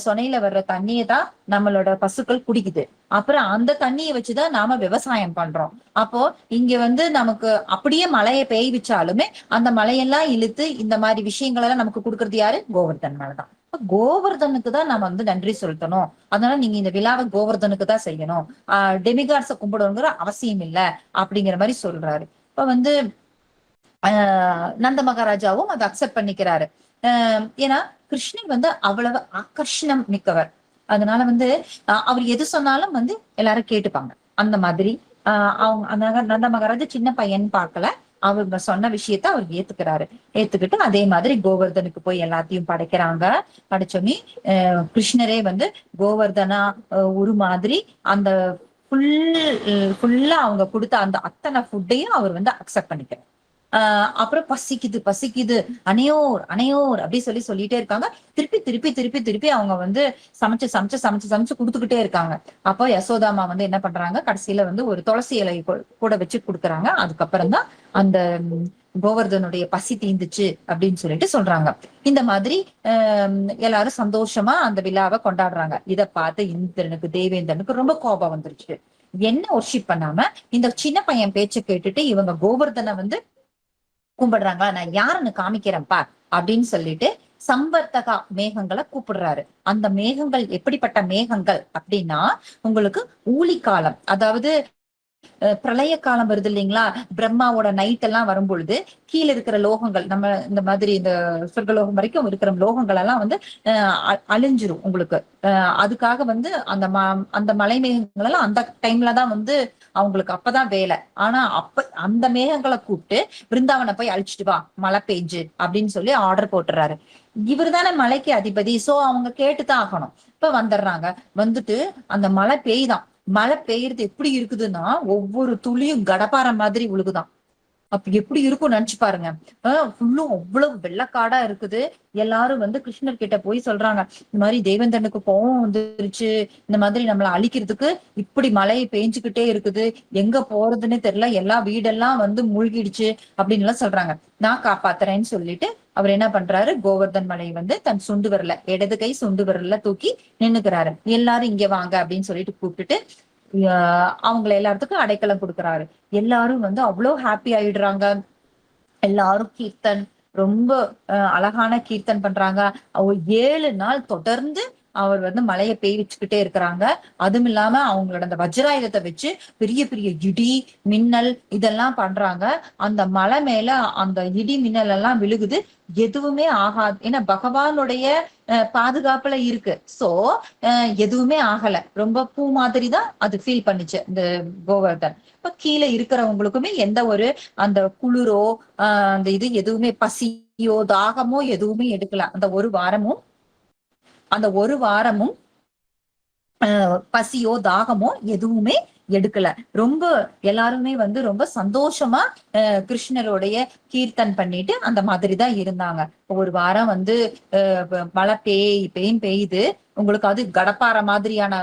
சொனையில வர்ற தண்ணியை தான் நம்மளோட பசுக்கள் குடிக்குது. அப்புறம் அந்த தண்ணியை வச்சுதான் நாம விவசாயம் பண்றோம். அப்போ இங்க வந்து நமக்கு அப்படியே மழையை பெய்விச்சாலுமே அந்த மழையெல்லாம் இழுத்து இந்த மாதிரி விஷயங்கள் எல்லாம் நமக்கு கொடுக்கறது யாரு? கோவர்தன் மேலதான். கோவர்தனுக்கு தான் நம்ம வந்து நன்றி செலுத்தணும். அதனால நீங்க இந்த விழாவை கோவர்தனுக்கு தான் செய்யணும். டெமிகாட்ஸை கும்பிடணுங்கிற அவசியம் இல்ல அப்படிங்கிற மாதிரி சொல்றாரு. இப்ப வந்து நந்த மகாராஜாவும் அதை அக்செப்ட் பண்ணிக்கிறாரு. ஏன்னா கிருஷ்ணன் வந்து அவ்வளவு ஆகர்ஷணம் மிக்கவர். அதனால வந்து அவர் எது சொன்னாலும் வந்து எல்லாரும் கேட்டுப்பாங்க. அந்த மாதிரி அவங்க நந்த மகாராஜா சின்ன பையன் பார்க்கல, அவங்க சொன்ன விஷயத்த அவர் ஏத்துக்கிட்டு அதே மாதிரி கோவர்தனுக்கு போய் எல்லாத்தையும் படைக்கிறாங்க. படைச்சோன்னே கிருஷ்ணரே வந்து கோவர்தனா ஒரு மாதிரி அந்த ஃபுல்லா அவங்க கொடுத்த அந்த அத்தனை ஃபுட்டையும் அவர் வந்து அக்செப்ட் பண்ணிக்கிறார். அப்புறம் பசிக்குது அணையோர் அப்படி சொல்லிட்டே இருக்காங்க. திருப்பி அவங்க வந்து சமைச்சு கொடுத்துக்கிட்டே இருக்காங்க. அப்போ யசோதாமா வந்து என்ன பண்றாங்க, கடைசியில வந்து ஒரு துளசி இலை கூட வச்சு கொடுக்குறாங்க. அதுக்கப்புறம் தான் அந்த கோவர்தனுடைய பசி தீந்துச்சு அப்படின்னு சொல்லிட்டு சொல்றாங்க. இந்த மாதிரி எல்லாரும் சந்தோஷமா அந்த விழாவை கொண்டாடுறாங்க. இத பார்த்து இந்திரனுக்கு தேவேந்திரனுக்கு ரொம்ப கோபம் வந்துருச்சு. என்ன ஒர்ஷிப் பண்ணாம இந்த சின்ன பையன் பேச்ச கேட்டுட்டு இவங்க கோவர்தனை வந்து கும்பிடுறாங்களா, நான் யாருன்னு காமிக்கிறேன்ப்பா அப்படின்னு சொல்லிட்டு சம்பர்த்தகா மேகங்களை கூப்பிடுறாரு. அந்த மேகங்கள் எப்படிப்பட்ட மேகங்கள் அப்படின்னா, உங்களுக்கு ஊழிக்காலம், அதாவது பிரளய காலம் வருது இல்லைங்களா, பிரம்மாவோட நைட் எல்லாம் வரும் பொழுது கீழே இருக்கிற லோகங்கள், நம்ம இந்த மாதிரி இந்த சொர்க்கலோகம் வரைக்கும் இருக்கிற லோகங்கள் எல்லாம் வந்து அழிஞ்சிரும் உங்களுக்கு. அதுக்காக வந்து அந்த மலை மேகங்கள் எல்லாம் அந்த டைம்ல தான் வந்து அவங்களுக்கு அப்பதான் வேலை. ஆனா அந்த மேகங்களை கூப்பிட்டு பிருந்தாவனை போய் அழிச்சிட்டு வா, மழை பெஞ்சு அப்படின்னு சொல்லி ஆர்டர் போட்டுறாரு. இவர் தானே மலைக்கு அதிபதி, சோ அவங்க கேட்டுதான் ஆகணும். இப்ப வந்துடுறாங்க. வந்துட்டு அந்த மழை பெய்தான். மழை பெய்யறது எப்படி இருக்குதுன்னா, ஒவ்வொரு துளியும் கடப்பாறை மாதிரி விழுகுதான். அப்ப எப்படி இருக்கும் நினைச்சு பாருங்க. ஃபுல்லும் அவ்வளவு வெள்ளக்காடா இருக்குது. எல்லாரும் வந்து கிருஷ்ணர் கிட்ட போய் சொல்றாங்க, இந்த மாதிரி தேவேந்திரனுக்கு கோவம் வந்துருச்சு, இந்த மாதிரி நம்மளை அழிக்கிறதுக்கு இப்படி மழை பெஞ்சுக்கிட்டே இருக்குது, எங்க போறதுன்னு தெரியல, எல்லா வீடெல்லாம் வந்து மூழ்கிடுச்சு அப்படின்னு எல்லாம் சொல்றாங்க. நான் காப்பாத்துறேன்னு சொல்லிட்டு அவர் என்ன பண்றாரு, கோவர்தன் மலையை வந்து தன் சுண்டு விரல, இடது கை சுண்டு விரல்ல தூக்கி நின்னுக்கிறாரு. எல்லாரும் இங்க வாங்க அப்படின்னு சொல்லிட்டு கூப்பிட்டுட்டு அவங்களை எல்லாத்துக்கும் அடைக்கலம் கொடுக்குறாரு. எல்லாரும் வந்து அவ்வளவு ஹாப்பி ஆயிடுறாங்க. எல்லாரும் கீர்த்தன், ரொம்ப அழகான கீர்த்தன் பண்றாங்க. 7 நாள் தொடர்ந்து அவர் வந்து மலையை பெய்விச்சுக்கிட்டே இருக்கிறாங்க. அதுவும் இல்லாம அவங்களோட அந்த வஜ்ராயுதத்தை வச்சு பெரிய பெரிய இடி மின்னல் இதெல்லாம் பண்றாங்க. அந்த மலை மேல அந்த இடி மின்னல் எல்லாம் விழுகுது, எதுவுமே ஆகாது. ஏன்னா பகவானுடைய பாதுகாப்புல இருக்கு. சோ எதுவுமே ஆகல. ரொம்ப பூ மாதிரி தான் அது ஃபீல் பண்ணுச்சு இந்த கோவர்தன். இப்ப கீழே இருக்கிறவங்களுக்குமே எந்த ஒரு அந்த குளிரோ அந்த இது எதுவுமே, பசியோ தாகமோ எதுவுமே எடுக்கல. அந்த ஒரு வாரமும் பசியோ தாகமோ எதுவுமே எடுக்கல. ரொம்ப எல்லாருமே வந்து ரொம்ப சந்தோஷமா கிருஷ்ணருடைய கீர்த்தன் பண்ணிட்டு அந்த மாதிரிதான் இருந்தாங்க. ஒரு வாரம் வந்து மழை பெய்யுது. உங்களுக்கு அது கடப்பாற மாதிரியான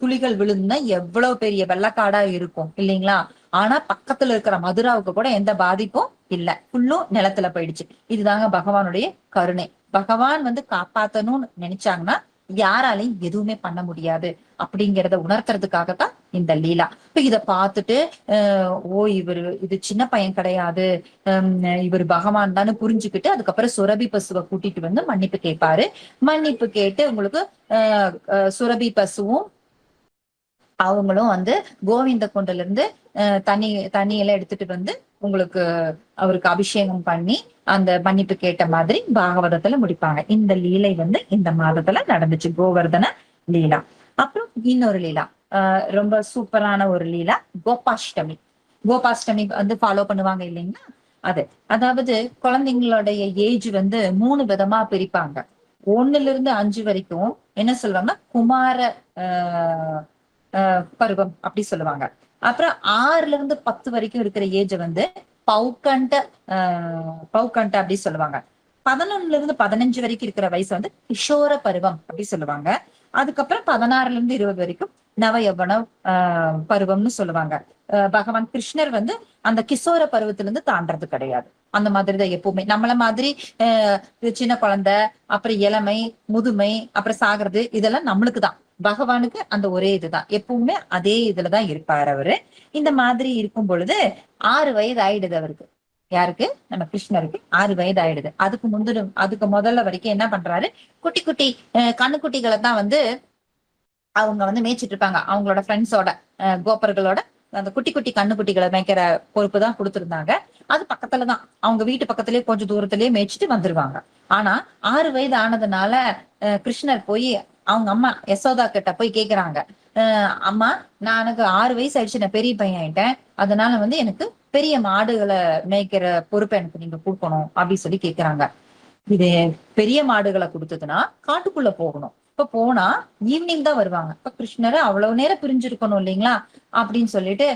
துளிகள் விழுந்துன்னா எவ்வளவு பெரிய வெள்ளக்காடா இருக்கும் இல்லைங்களா? ஆனா பக்கத்துல இருக்கிற மதுராவுக்கு கூட எந்த பாதிப்பும் இல்ல, ஃபுல்லும் நிலத்துல போயிடுச்சு. இதுதாங்க பகவானுடைய கருணை. பகவான் வந்து காப்பாத்தணும்னு நினைச்சாங்கன்னா யாராலையும் எதுவுமே பண்ண முடியாது அப்படிங்கறத உணர்த்துறதுக்காகத்தான் இந்த லீலா. இப்ப இத பார்த்துட்டு இவரு இது சின்ன பையன் கிடையாது, இவர் பகவான் தானே புரிஞ்சுக்கிட்டு அதுக்கப்புறம் சுரபி பசுவை கூட்டிட்டு வந்து மன்னிப்பு கேட்பாரு. மன்னிப்பு கேட்டு உங்களுக்கு சுரபி பசுவும் அவங்களும் வந்து கோவிந்த குண்டுல இருந்து தண்ணி எல்லாம் எடுத்துட்டு வந்து உங்களுக்கு அவருக்கு அபிஷேகம் பண்ணி அந்த மன்னிப்பு கேட்ட மாதிரி பாகவதத்துல முடிப்பாங்க. இந்த லீலை வந்து இந்த மாதத்துல நடந்துச்சு, கோவர்தன லீலா. அப்புறம் இன்னொரு லீலா, ரொம்ப சூப்பரான ஒரு லீலா, கோபாஷ்டமி. கோபாஷ்டமி வந்து ஃபாலோ பண்ணுவாங்க இல்லைங்களா? அது அதாவது குழந்தைங்களுடைய ஏஜ் வந்து 3 விதமா பிரிப்பாங்க. 1ல இருந்து 5 வரைக்கும் என்ன சொல்லுவாங்கன்னா குமார ஆஹ் பருவம் அப்படி சொல்லுவாங்க. அப்புறம் 6ல இருந்து 10 வரைக்கும் இருக்கிற ஏஜ் வந்து பௌக்கண்ட பௌக்கண்ட அப்படி சொல்லுவாங்க. 11ல இருந்து 15 வரைக்கும் இருக்கிற வயசு வந்து கிஷோர பருவம் அப்படி சொல்லுவாங்க. அதுக்கப்புறம் 16ல இருந்து 20 வரைக்கும் நவ யவன பருவம்னு சொல்லுவாங்க. பகவான் கிருஷ்ணர் வந்து அந்த கிஷோர பருவத்துல இருந்து தாண்டறது கிடையாது. அந்த மாதிரிதான் எப்பவுமே நம்மள மாதிரி சின்ன குழந்தை, அப்புறம் இளமை, முதுமை, அப்புறம் சாகிறது, இதெல்லாம் நம்மளுக்குதான். பகவானுக்கு அந்த ஒரே இதுதான், எப்பவுமே அதே இதுலதான் இருப்பாரு அவரு. இந்த மாதிரி இருக்கும் பொழுது 6 வயது ஆயிடுது அவருக்கு. யாருக்கு? நம்ம கிருஷ்ணருக்கு 6 வயது ஆயிடுது. அதுக்கு முதல்ல வரைக்கும் என்ன பண்றாரு, குட்டி குட்டி கண்ணுக்குட்டிகளை தான் வந்து அவங்க வந்து மேய்ச்சிட்டு இருப்பாங்க. அவங்களோட ஃப்ரெண்ட்ஸோட கோப்பர்களோட அந்த குட்டி குட்டி கண்ணுக்குட்டிகளை மேய்க்கிற பொறுப்பு தான் கொடுத்திருந்தாங்க. அது பக்கத்துலதான், அவங்க வீட்டு பக்கத்திலேயே கொஞ்சம் தூரத்திலேயே மேய்ச்சிட்டு வந்துருவாங்க. ஆனா 6 வயது ஆனதுனால கிருஷ்ணர் போய் அவங்க அம்மா யசோதா கிட்ட போய் கேக்குறாங்க, அம்மா நான் எனக்கு 6 வயசு ஆயிடுச்சு, நான் பெரிய பையன் ஆயிட்டேன், அதனால வந்து எனக்கு பெரிய மாடுகளை மேய்க்கிற பொறுப்பை எனக்கு நீங்க கொடுக்கணும் அப்படின்னு சொல்லி கேக்குறாங்க. இது பெரிய மாடுகளை கொடுத்ததுன்னா காட்டுக்குள்ள போகணும். இப்ப போனா ஈவினிங் தான் வருவாங்க. இப்ப கிருஷ்ணரை அவ்வளவு நேரம் பிரிஞ்சிருக்கணும் இல்லைங்களா? அப்படின்னு சொல்லிட்டு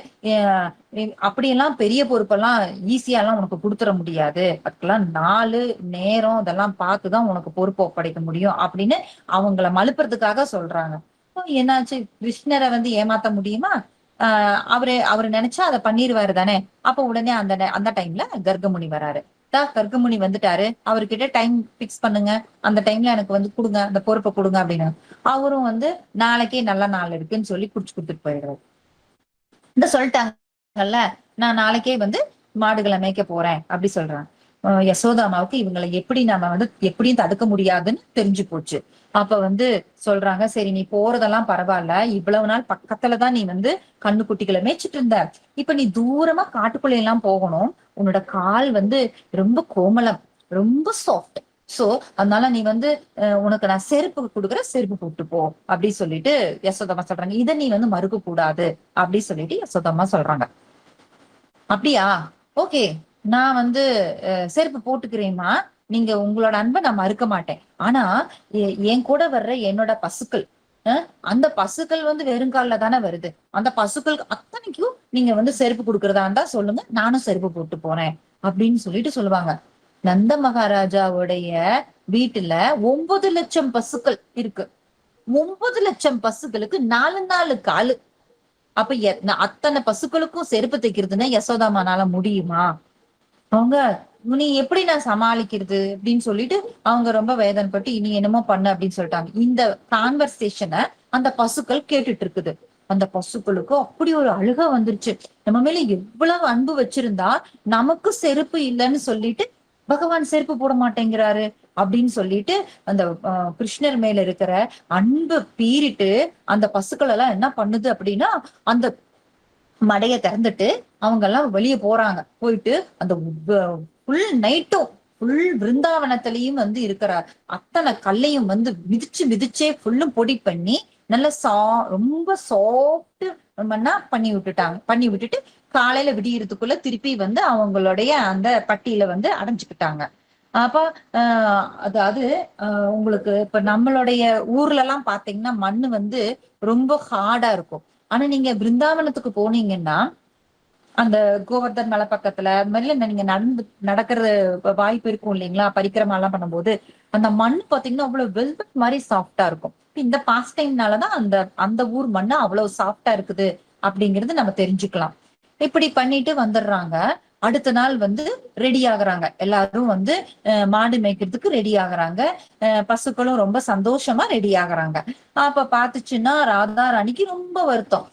அப்படியெல்லாம் பெரிய பொறுப்பெல்லாம் ஈஸியா எல்லாம் உனக்கு கொடுத்துட முடியாது, அதுக்கெல்லாம் நாலு நேரம் இதெல்லாம் பார்த்துதான் உனக்கு பொறுப்பு ஒப்படைக்க முடியும் அப்படின்னு அவங்கள மழுப்புறதுக்காக சொல்றாங்க. என்னாச்சு, கிருஷ்ணரை வந்து ஏமாத்த முடியுமா? அவரு நினைச்சா அதை பண்ணிருவாரு தானே. அப்ப உடனே அந்த டைம்ல கர்கமுனி வராரு. கர்கமுனி வந்துட்டாரு, அவர்கிட்ட டைம் பிக்ஸ் பண்ணுங்க, அந்த டைம்ல எனக்கு வந்து கொடுங்க, அந்த பொறுப்பை கொடுங்க அப்படின்னு. அவரும் வந்து நாளைக்கே நல்ல நாள் இருக்குன்னு சொல்லி குடிச்சு கொடுத்துட்டு போயிடுறாரு. இந்த சொல்லிட்டாங்கல்ல, நான் நாளைக்கே வந்து மாடுகளை மேய்க்க போறேன் அப்படி சொல்றாங்க. யசோதாமாவுக்கு இவங்களை எப்படி நம்ம வந்து எப்படியும் தடுக்க முடியாதுன்னு தெரிஞ்சு போச்சு. அப்ப வந்து சொல்றாங்க, சரி நீ போறதெல்லாம் பரவாயில்ல, இவ்வளவு நாள் பக்கத்துலதான் நீ வந்து கண்ணுக்குட்டிகளை மேய்ச்சிட்டு இருந்த, இப்ப நீ தூரமா காட்டுக்குள்ள எல்லாம் போகணும், உன்னோட கால் வந்து ரொம்ப கோமலம், ரொம்ப சாஃப்ட். சோ அதனால நீ வந்து உனக்கு நான் செருப்பு கொடுக்குற, செருப்பு போட்டு போ அப்படி சொல்லிட்டு யசோதம்மா சொல்றாங்க. இதை நீ வந்து மறுக்க கூடாது அப்படி சொல்லிட்டு யசோதம்மா சொல்றாங்க. அப்படியா, ஓகே, நான் வந்து செருப்பு போட்டுக்கிறேம்மா, நீங்க உங்களோட அன்பை நான் மறுக்க மாட்டேன். ஆனா என் கூட வர்ற என்னோட பசுக்கள், அந்த பசுக்கள் வந்து வெறுங்கால்ல தானே வருது, அந்த பசுக்கள் அத்தனைக்கும் நீங்க வந்து செருப்பு கொடுக்கறதா இருந்தா சொல்லுங்க, நானும் செருப்பு போட்டு போறேன் அப்படின்னு சொல்லிட்டு சொல்லுவாங்க. நந்த மகாராஜாவுடைய வீட்டுல 9 லட்சம் பசுக்கள் இருக்கு. 9 லட்சம் பசுக்களுக்கு 4 காலு. அப்ப அத்தனை பசுக்களுக்கும் செருப்பு தைக்கிறதுன்னா யசோதாமானால முடியுமா? அவங்க நீ எப்படி நான் சமாளிக்கிறது அப்படின்னு சொல்லிட்டு அவங்க ரொம்ப வேதனைப்பட்டு இனி என்னமோ பண்ணு அப்படின்னு சொல்லிட்டாங்க. இந்த கான்வர்சேஷனை அந்த பசுக்கள் கேட்டுட்டு இருக்குது. அந்த பசுக்களுக்கு அப்படி ஒரு அழுகை வந்துருச்சு, நம்ம மேல எவ்வளவு அன்பு வச்சிருந்தா நமக்கு செருப்பு இல்லைன்னு சொல்லிட்டு பகவான் செருப்பு போட மாட்டேங்கிறாரு அப்படின்னு சொல்லிட்டு அந்த கிருஷ்ணர் மேல இருக்கிற அன்பு பீறிட்டு அந்த பசுக்கள் எல்லாம் என்ன பண்ணுது அப்படின்னா அந்த மடைய திறந்துட்டு அவங்க எல்லாம் வெளியே போறாங்க. போயிட்டு அந்த ஃபுல் நைட்டும் ஃபுல் பிருந்தாவனத்திலையும் வந்து இருக்கிற அத்தனை கல்லையும் வந்து மிதிச்சு மிதிச்சே ஃபுல்லும் பொடி பண்ணி நல்ல ரொம்ப சாஃப்ட் மண்ணா பண்ணி விட்டுட்டு காலையில விடியறதுக்குள்ள திருப்பி வந்து அவங்களுடைய அந்த பட்டியல வந்து அடைஞ்சுக்கிட்டாங்க. அப்ப அதாவது உங்களுக்கு இப்ப நம்மளுடைய ஊர்ல எல்லாம் பாத்தீங்கன்னா மண்ணு வந்து ரொம்ப ஹார்டா இருக்கும். ஆனா நீங்க பிருந்தாவனத்துக்கு போனீங்கன்னா அந்த கோவர்தன் மலை பக்கத்துல அது மாதிரி நீங்க நடக்கிறது வாய்ப்பு இருக்கும் இல்லைங்களா, பரிக்கிரமா எல்லாம் பண்ணும்போது அந்த மண் பாத்தீங்கன்னா அவ்வளவு வெல்வெட் மாதிரி சாஃப்டா இருக்கும். இந்த பாஸ்ட் டைம்னாலதான் அந்த அந்த ஊர் மண்ணு அவ்வளவு சாஃப்டா இருக்குது அப்படிங்கிறது நம்ம தெரிஞ்சுக்கலாம். இப்படி பண்ணிட்டு வந்துடுறாங்க. அடுத்த நாள் வந்து ரெடி ஆகுறாங்க எல்லாரும் வந்து மாடு மேய்க்கிறதுக்கு ரெடி ஆகுறாங்க. பசுக்களும் ரொம்ப சந்தோஷமா ரெடி ஆகுறாங்க. அப்ப பாத்துச்சுன்னா ராதா ராணிக்கு ரொம்ப வருத்தம்.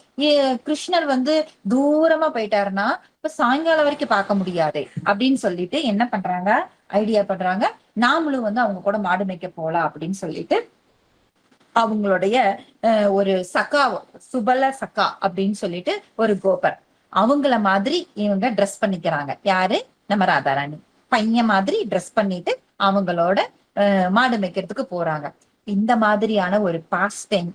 கிருஷ்ணர் வந்து தூரமா போயிட்டாருன்னா இப்ப சாயங்காலம் வரைக்கும் பார்க்க முடியாது அப்படின்னு சொல்லிட்டு என்ன பண்றாங்க, ஐடியா பண்றாங்க, நாமளும் வந்து அவங்க கூட மாடு மேய்க்க போலாம் அப்படின்னு சொல்லிட்டு அவங்களுடைய ஒரு சக்கா, சுபல சக்கா அப்படின்னு சொல்லிட்டு ஒரு கோபர், அவங்கள மாதிரி இவங்க ட்ரெஸ் பண்ணிக்கிறாங்க. யாரு, நம்ம ராதாராணி பையன் மாதிரி ட்ரெஸ் பண்ணிட்டு அவங்களோட மாடு மேய்க்கிறதுக்கு போறாங்க. இந்த மாதிரியான ஒரு பாஸ்ட் டைம்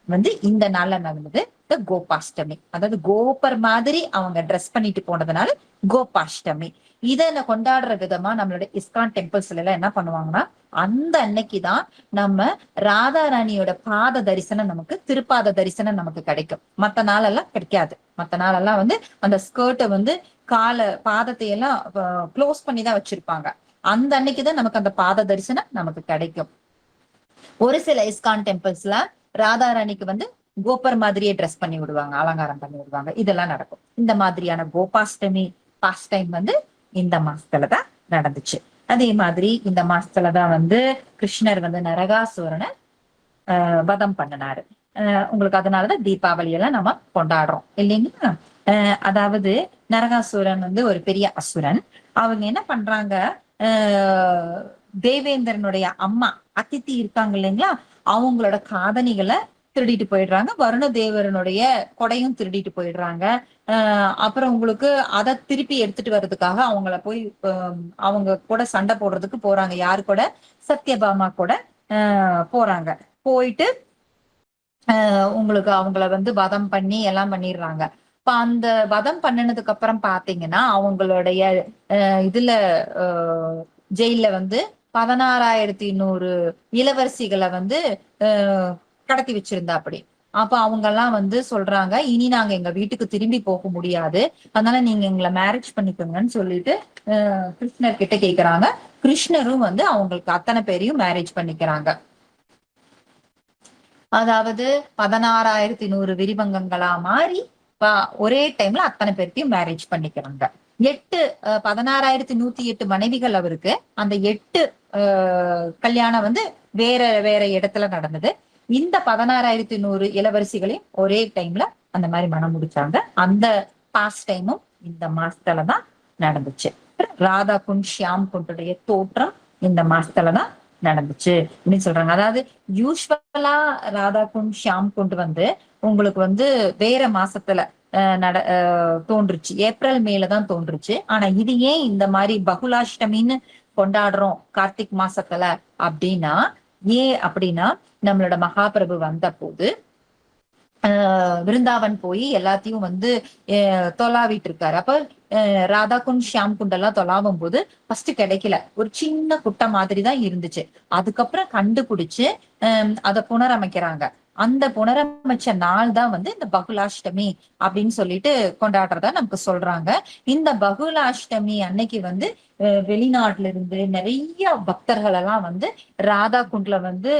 வந்து இந்த நாள்ல நடந்தது கோபாஷ்டமி. அதாவது கோபர் மாதிரி அவங்க ட்ரெஸ் பண்ணிட்டு போனதுனால கோபாஷ்டமி. இதை கொண்டாடுற விதமா நம்மளோட இஸ்கான் டெம்பிள்ஸ்ல எல்லாம் என்ன பண்ணுவாங்கன்னா, அந்த அன்னைக்குதான் நம்ம ராதா ராணியோட பாத தரிசனம், நமக்கு திருப்பாத தரிசனம் நமக்கு கிடைக்கும். மத்த நாளெல்லாம் கிடைக்காது. மத்த நாளெல்லாம் வந்து அந்த ஸ்கர்ட்டை வந்து பாதத்தை எல்லாம் க்ளோஸ் பண்ணி தான் வச்சிருப்பாங்க. அந்த அன்னைக்குதான் நமக்கு அந்த பாத தரிசனம் நமக்கு கிடைக்கும். ஒரு சில இஸ்கான் டெம்பிள்ஸ்ல ராதா ராணிக்கு வந்து கோபர் மாதிரியே ட்ரெஸ் பண்ணி விடுவாங்க, அலங்காரம் பண்ணி விடுவாங்க. இதெல்லாம் நடக்கும். இந்த மாதிரியான கோபாஷ்டமி பாஸ்ட் டைம் வந்து இந்த மாசத்துலதான் நடந்துச்சு. அதே மாதிரி இந்த மாசத்துலதான் வந்து கிருஷ்ணர் வந்து நரகாசுரனை வதம் பண்ணினாரு. உங்களுக்கு அதனாலதான் தீபாவளி எல்லாம் நம்ம கொண்டாடுறோம் இல்லைங்களா. அதாவது நரகாசுரன் வந்து ஒரு பெரிய அசுரன். அவங்க என்ன பண்றாங்க, தேவேந்திரனுடைய அம்மா அதித்தி இருக்காங்க இல்லைங்களா, அவங்களோட காதணிகளை திருடிட்டு போயிடுறாங்க. வருண தேவரனுடைய கொடையும் திருடிட்டு போயிடுறாங்க. அப்புறம் உங்களுக்கு அதை திருப்பி எடுத்துட்டு வர்றதுக்காக அவங்கள போய் அவங்க கூட சண்டை போடுறதுக்கு போறாங்க. யாரு கூட, சத்யபாமா கூட போறாங்க. போயிட்டு உங்களுக்கு அவங்கள வந்து வதம் பண்ணி எல்லாம் பண்ணிடுறாங்க. இப்ப அந்த வதம் பண்ணினதுக்கு அப்புறம் பாத்தீங்கன்னா அவங்களுடைய இதுல ஜெயில வந்து 16,100 இளவரசிகளை வந்து கடத்தி வச்சிருந்தா அப்படி. அப்ப அவங்க எல்லாம் வந்து சொல்றாங்க, இனி நாங்க எங்க வீட்டுக்கு திரும்பி போக முடியாது, அதனால நீங்க எங்களை மேரேஜ் பண்ணிக்கோங்கன்னு சொல்லிட்டு கிருஷ்ணர் கிட்ட கேக்குறாங்க. கிருஷ்ணரும் வந்து அவங்களுக்கு அத்தனை பேரையும் மேரேஜ் பண்ணிக்கிறாங்க. அதாவது 16,100 விரிவங்கங்களா மாறி ஒரே டைம்ல அத்தனை பேர்த்தையும் மேரேஜ் பண்ணிக்கிறாங்க. 16,108 மனைவிகள் அவருக்கு. அந்த 8 கல்யாணம் வந்து வேற வேற இடத்துல நடந்தது. இந்த 16,100 இளவரசிகளையும் ஒரே டைம்ல அந்த மாதிரி மனம் முடிச்சாங்க. அந்த பாஸ்ட் டைமும் இந்த மாசத்துலதான் நடந்துச்சு. ராதா குண்ட் ஷியாம் குண்டுடைய தோற்றம் இந்த மாசத்துலதான் நடந்துச்சு அப்படின்னு சொல்றாங்க. அதாவது யூஸ்வலா ராதா குண்ட் ஷியாம் குண்ட் வந்து உங்களுக்கு வந்து வேற மாசத்துல தோன்றுச்சு, ஏப்ரல் மேல தான் தோன்றுச்சு. ஆனா இது ஏன் இந்த மாதிரி பகுலாஷ்டமின்னு கொண்டாடுறோம் கார்த்திக் மாசத்துல அப்படின்னா, ஏன் அப்படின்னா நம்மளோட மகாபிரபு வந்த போது விருந்தாவன் போய் எல்லாத்தையும் வந்து தொலாவிட்டு இருக்காரு. அப்ப ராதா குண்ட் ஷியாம் குண்ட் எல்லாம் தொலாவும் போது ஃபர்ஸ்ட் கிடைக்கல, ஒரு சின்ன குட்டை மாதிரி தான் இருந்துச்சு. அதுக்கப்புறம் கண்டுபிடிச்சு அதை புனரமைக்கிறாங்க. அந்த புனரமைச்ச நாள் தான் வந்து இந்த பகுலாஷ்டமி அப்படின்னு சொல்லிட்டு கொண்டாடுறதா நமக்கு சொல்றாங்க. இந்த பகுலாஷ்டமி அன்னைக்கு வந்து வெளிநாட்டுல இருந்து நிறைய பக்தர்கள் எல்லாம் வந்து ராதா குண்ட்ல வந்து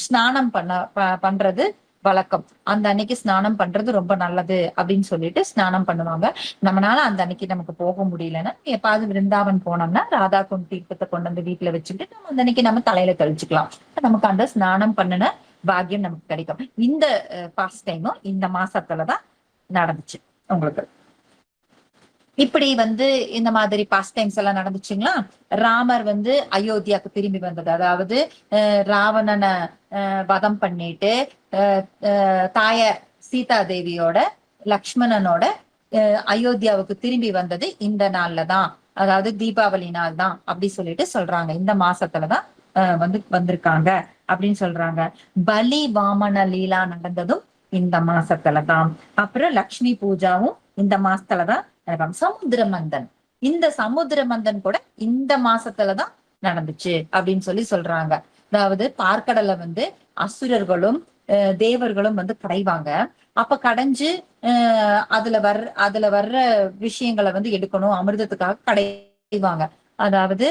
ஸ்நானம் பண்றது வழக்கம். அந்த அன்னைக்கு ஸ்நானம் பண்றது ரொம்ப நல்லது அப்படின்னு சொல்லிட்டு ஸ்நானம் பண்ணுவாங்க. நம்மளால அந்த அன்னைக்கு நமக்கு போக முடியலன்னா எப்பாவது விருந்தாவன் போனோம்னா ராதா குண்ட் தீர்த்தத்தை கொண்டு வந்து வீட்டுல வச்சுட்டு நம்ம அந்த அன்னைக்கு நம்ம தலையில கழிச்சுக்கலாம். நமக்கு அந்த ஸ்நானம் பண்ணின பாக்கியம் நமக்கு கிடைக்கும். இந்த பாஸ்ட் டைமும் இந்த மாசத்துலதான் நடந்துச்சு உங்களுக்கு. இப்படி வந்து இந்த மாதிரி பாஸ்ட் டைம்ஸ் எல்லாம் நடந்துச்சுங்களா. ராமர் வந்து அயோத்தியாவுக்கு திரும்பி வந்தது, அதாவது ராவணனை வதம் பண்ணிட்டு தாயார் சீதா தேவியோட லக்ஷ்மணனோட அயோத்தியாவுக்கு திரும்பி வந்தது இந்த நாள்லதான், அதாவது தீபாவளி நாள் தான் அப்படி சொல்லிட்டு சொல்றாங்க. இந்த மாசத்துலதான் வந்திருக்காங்க அப்படின்னு சொல்றாங்க. பலி வாமன லீலா நடந்ததும் இந்த மாசத்துலதான். அப்புறம் லக்ஷ்மி பூஜாவும் இந்த மாசத்துலதான். சமுத்திர மந்தன், இந்த சமுத்திர மந்தன் கூட இந்த மாசத்துலதான் நடந்துச்சு அப்படின்னு சொல்லி சொல்றாங்க. அதாவது பார்க்கடலை வந்து அசுரர்களும் தேவர்களும் வந்து கடைவாங்க. அப்ப கடைஞ்சு அதுல வர்ற விஷயங்களை வந்து எடுக்கணும், அமிர்தத்துக்காக கடைவாங்க. அதாவது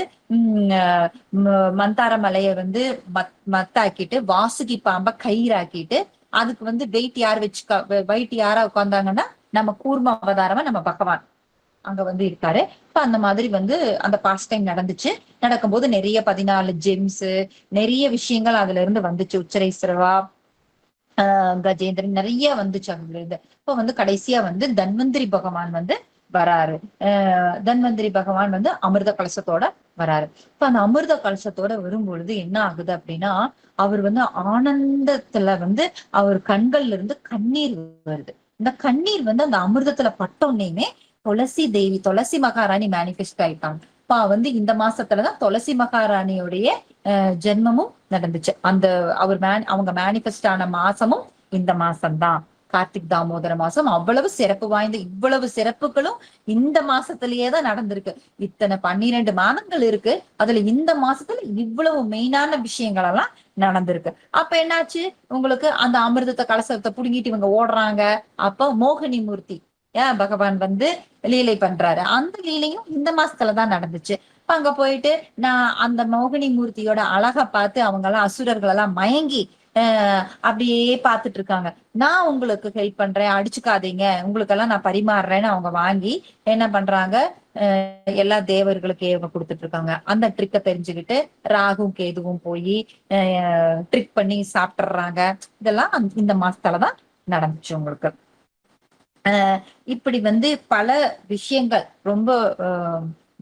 மந்தார மலைய வந்து மத்தாக்கிட்டு வாசுகி பாம்ப கயிறாக்கிட்டு அதுக்கு வந்து வெயிட் யார் வச்சு வெயிட் யாரா உட்கார்ந்தாங்கன்னா நம்ம கூர்ம அவதாரமா நம்ம பகவான் அங்க வந்து இருக்காரு. இப்ப அந்த மாதிரி வந்து அந்த பாஸ்ட் டைம் நடந்துச்சு. நடக்கும்போது நிறைய 14 ஜெம்ஸ் நிறைய விஷயங்கள் அதுல இருந்து வந்துச்சு. உச்சரேஸ்வரவா, கஜேந்திரன் நிறைய வந்துச்சு அதுல இருந்து. இப்ப வந்து கடைசியா வந்து தன்வந்திரி பகவான் வந்து வராரு. தன்வந்திரி பகவான் வந்து அமிர்த கலசத்தோட வராரு. இப்ப அந்த அமிர்த கலசத்தோட வரும்பொழுது என்ன ஆகுது அப்படின்னா, அவர் வந்து ஆனந்தத்துல வந்து அவர் கண்கள்ல இருந்து கண்ணீர் வருது. இந்த கண்ணீர் வந்து அந்த அமிர்தத்துல பட்டோன்னே துளசி தேவி, துளசி மகாராணி மேனிஃபெஸ்ட் ஆயிட்டாங்க. இப்ப வந்து இந்த மாசத்துலதான் துளசி மகாராணியோடைய ஜென்மமும் நடந்துச்சு. அந்த அவங்க மேனிஃபெஸ்ட் ஆன மாசமும் இந்த மாசம்தான், கார்த்திக் தாமோதர மாசம். அவ்வளவு சிறப்பு வாய்ந்த இவ்வளவு சிறப்புகளும் இந்த மாசத்திலேயே தான் நடந்திருக்கு. இத்தனை 12 மாதங்கள் இருக்கு, அதுல இந்த மாசத்துல இவ்வளவு மெயினான விஷயங்கள் எல்லாம் நடந்திருக்கு. அப்ப என்னாச்சு, உங்களுக்கு அந்த அமிர்தத்தை கலசத்தை புடுங்கிட்டு இவங்க ஓடுறாங்க. அப்ப மோகினி மூர்த்தி பகவான் வந்து லீலை பண்றாரு. அந்த லீலையும் இந்த மாசத்துலதான் நடந்துச்சு. அங்க போயிட்டு நான் அந்த மோகினி மூர்த்தியோட அழகை பார்த்து அவங்க எல்லாம் அசுரர்கள் எல்லாம் மயங்கி அப்படியே பார்த்துட்டு இருக்காங்க. நான் உங்களுக்கு ஹெல்ப் பண்றேன், அடிச்சுக்காதீங்க, உங்களுக்கு எல்லாம் நான் பரிமாறுறேன்னு அவங்க வாங்கி என்ன பண்றாங்க, எல்லா தேவர்களுக்கு ஏவ கொடுத்துட்டு இருக்காங்க. அந்த ட்ரிக்கை தெரிஞ்சுக்கிட்டு ராகும் கேதுவும் போய் ட்ரிக் பண்ணி சாப்பிட்டுறாங்க. இதெல்லாம் இந்த மாசத்துலதான் நடந்துச்சு உங்களுக்கு. இப்படி வந்து பல விஷயங்கள் ரொம்ப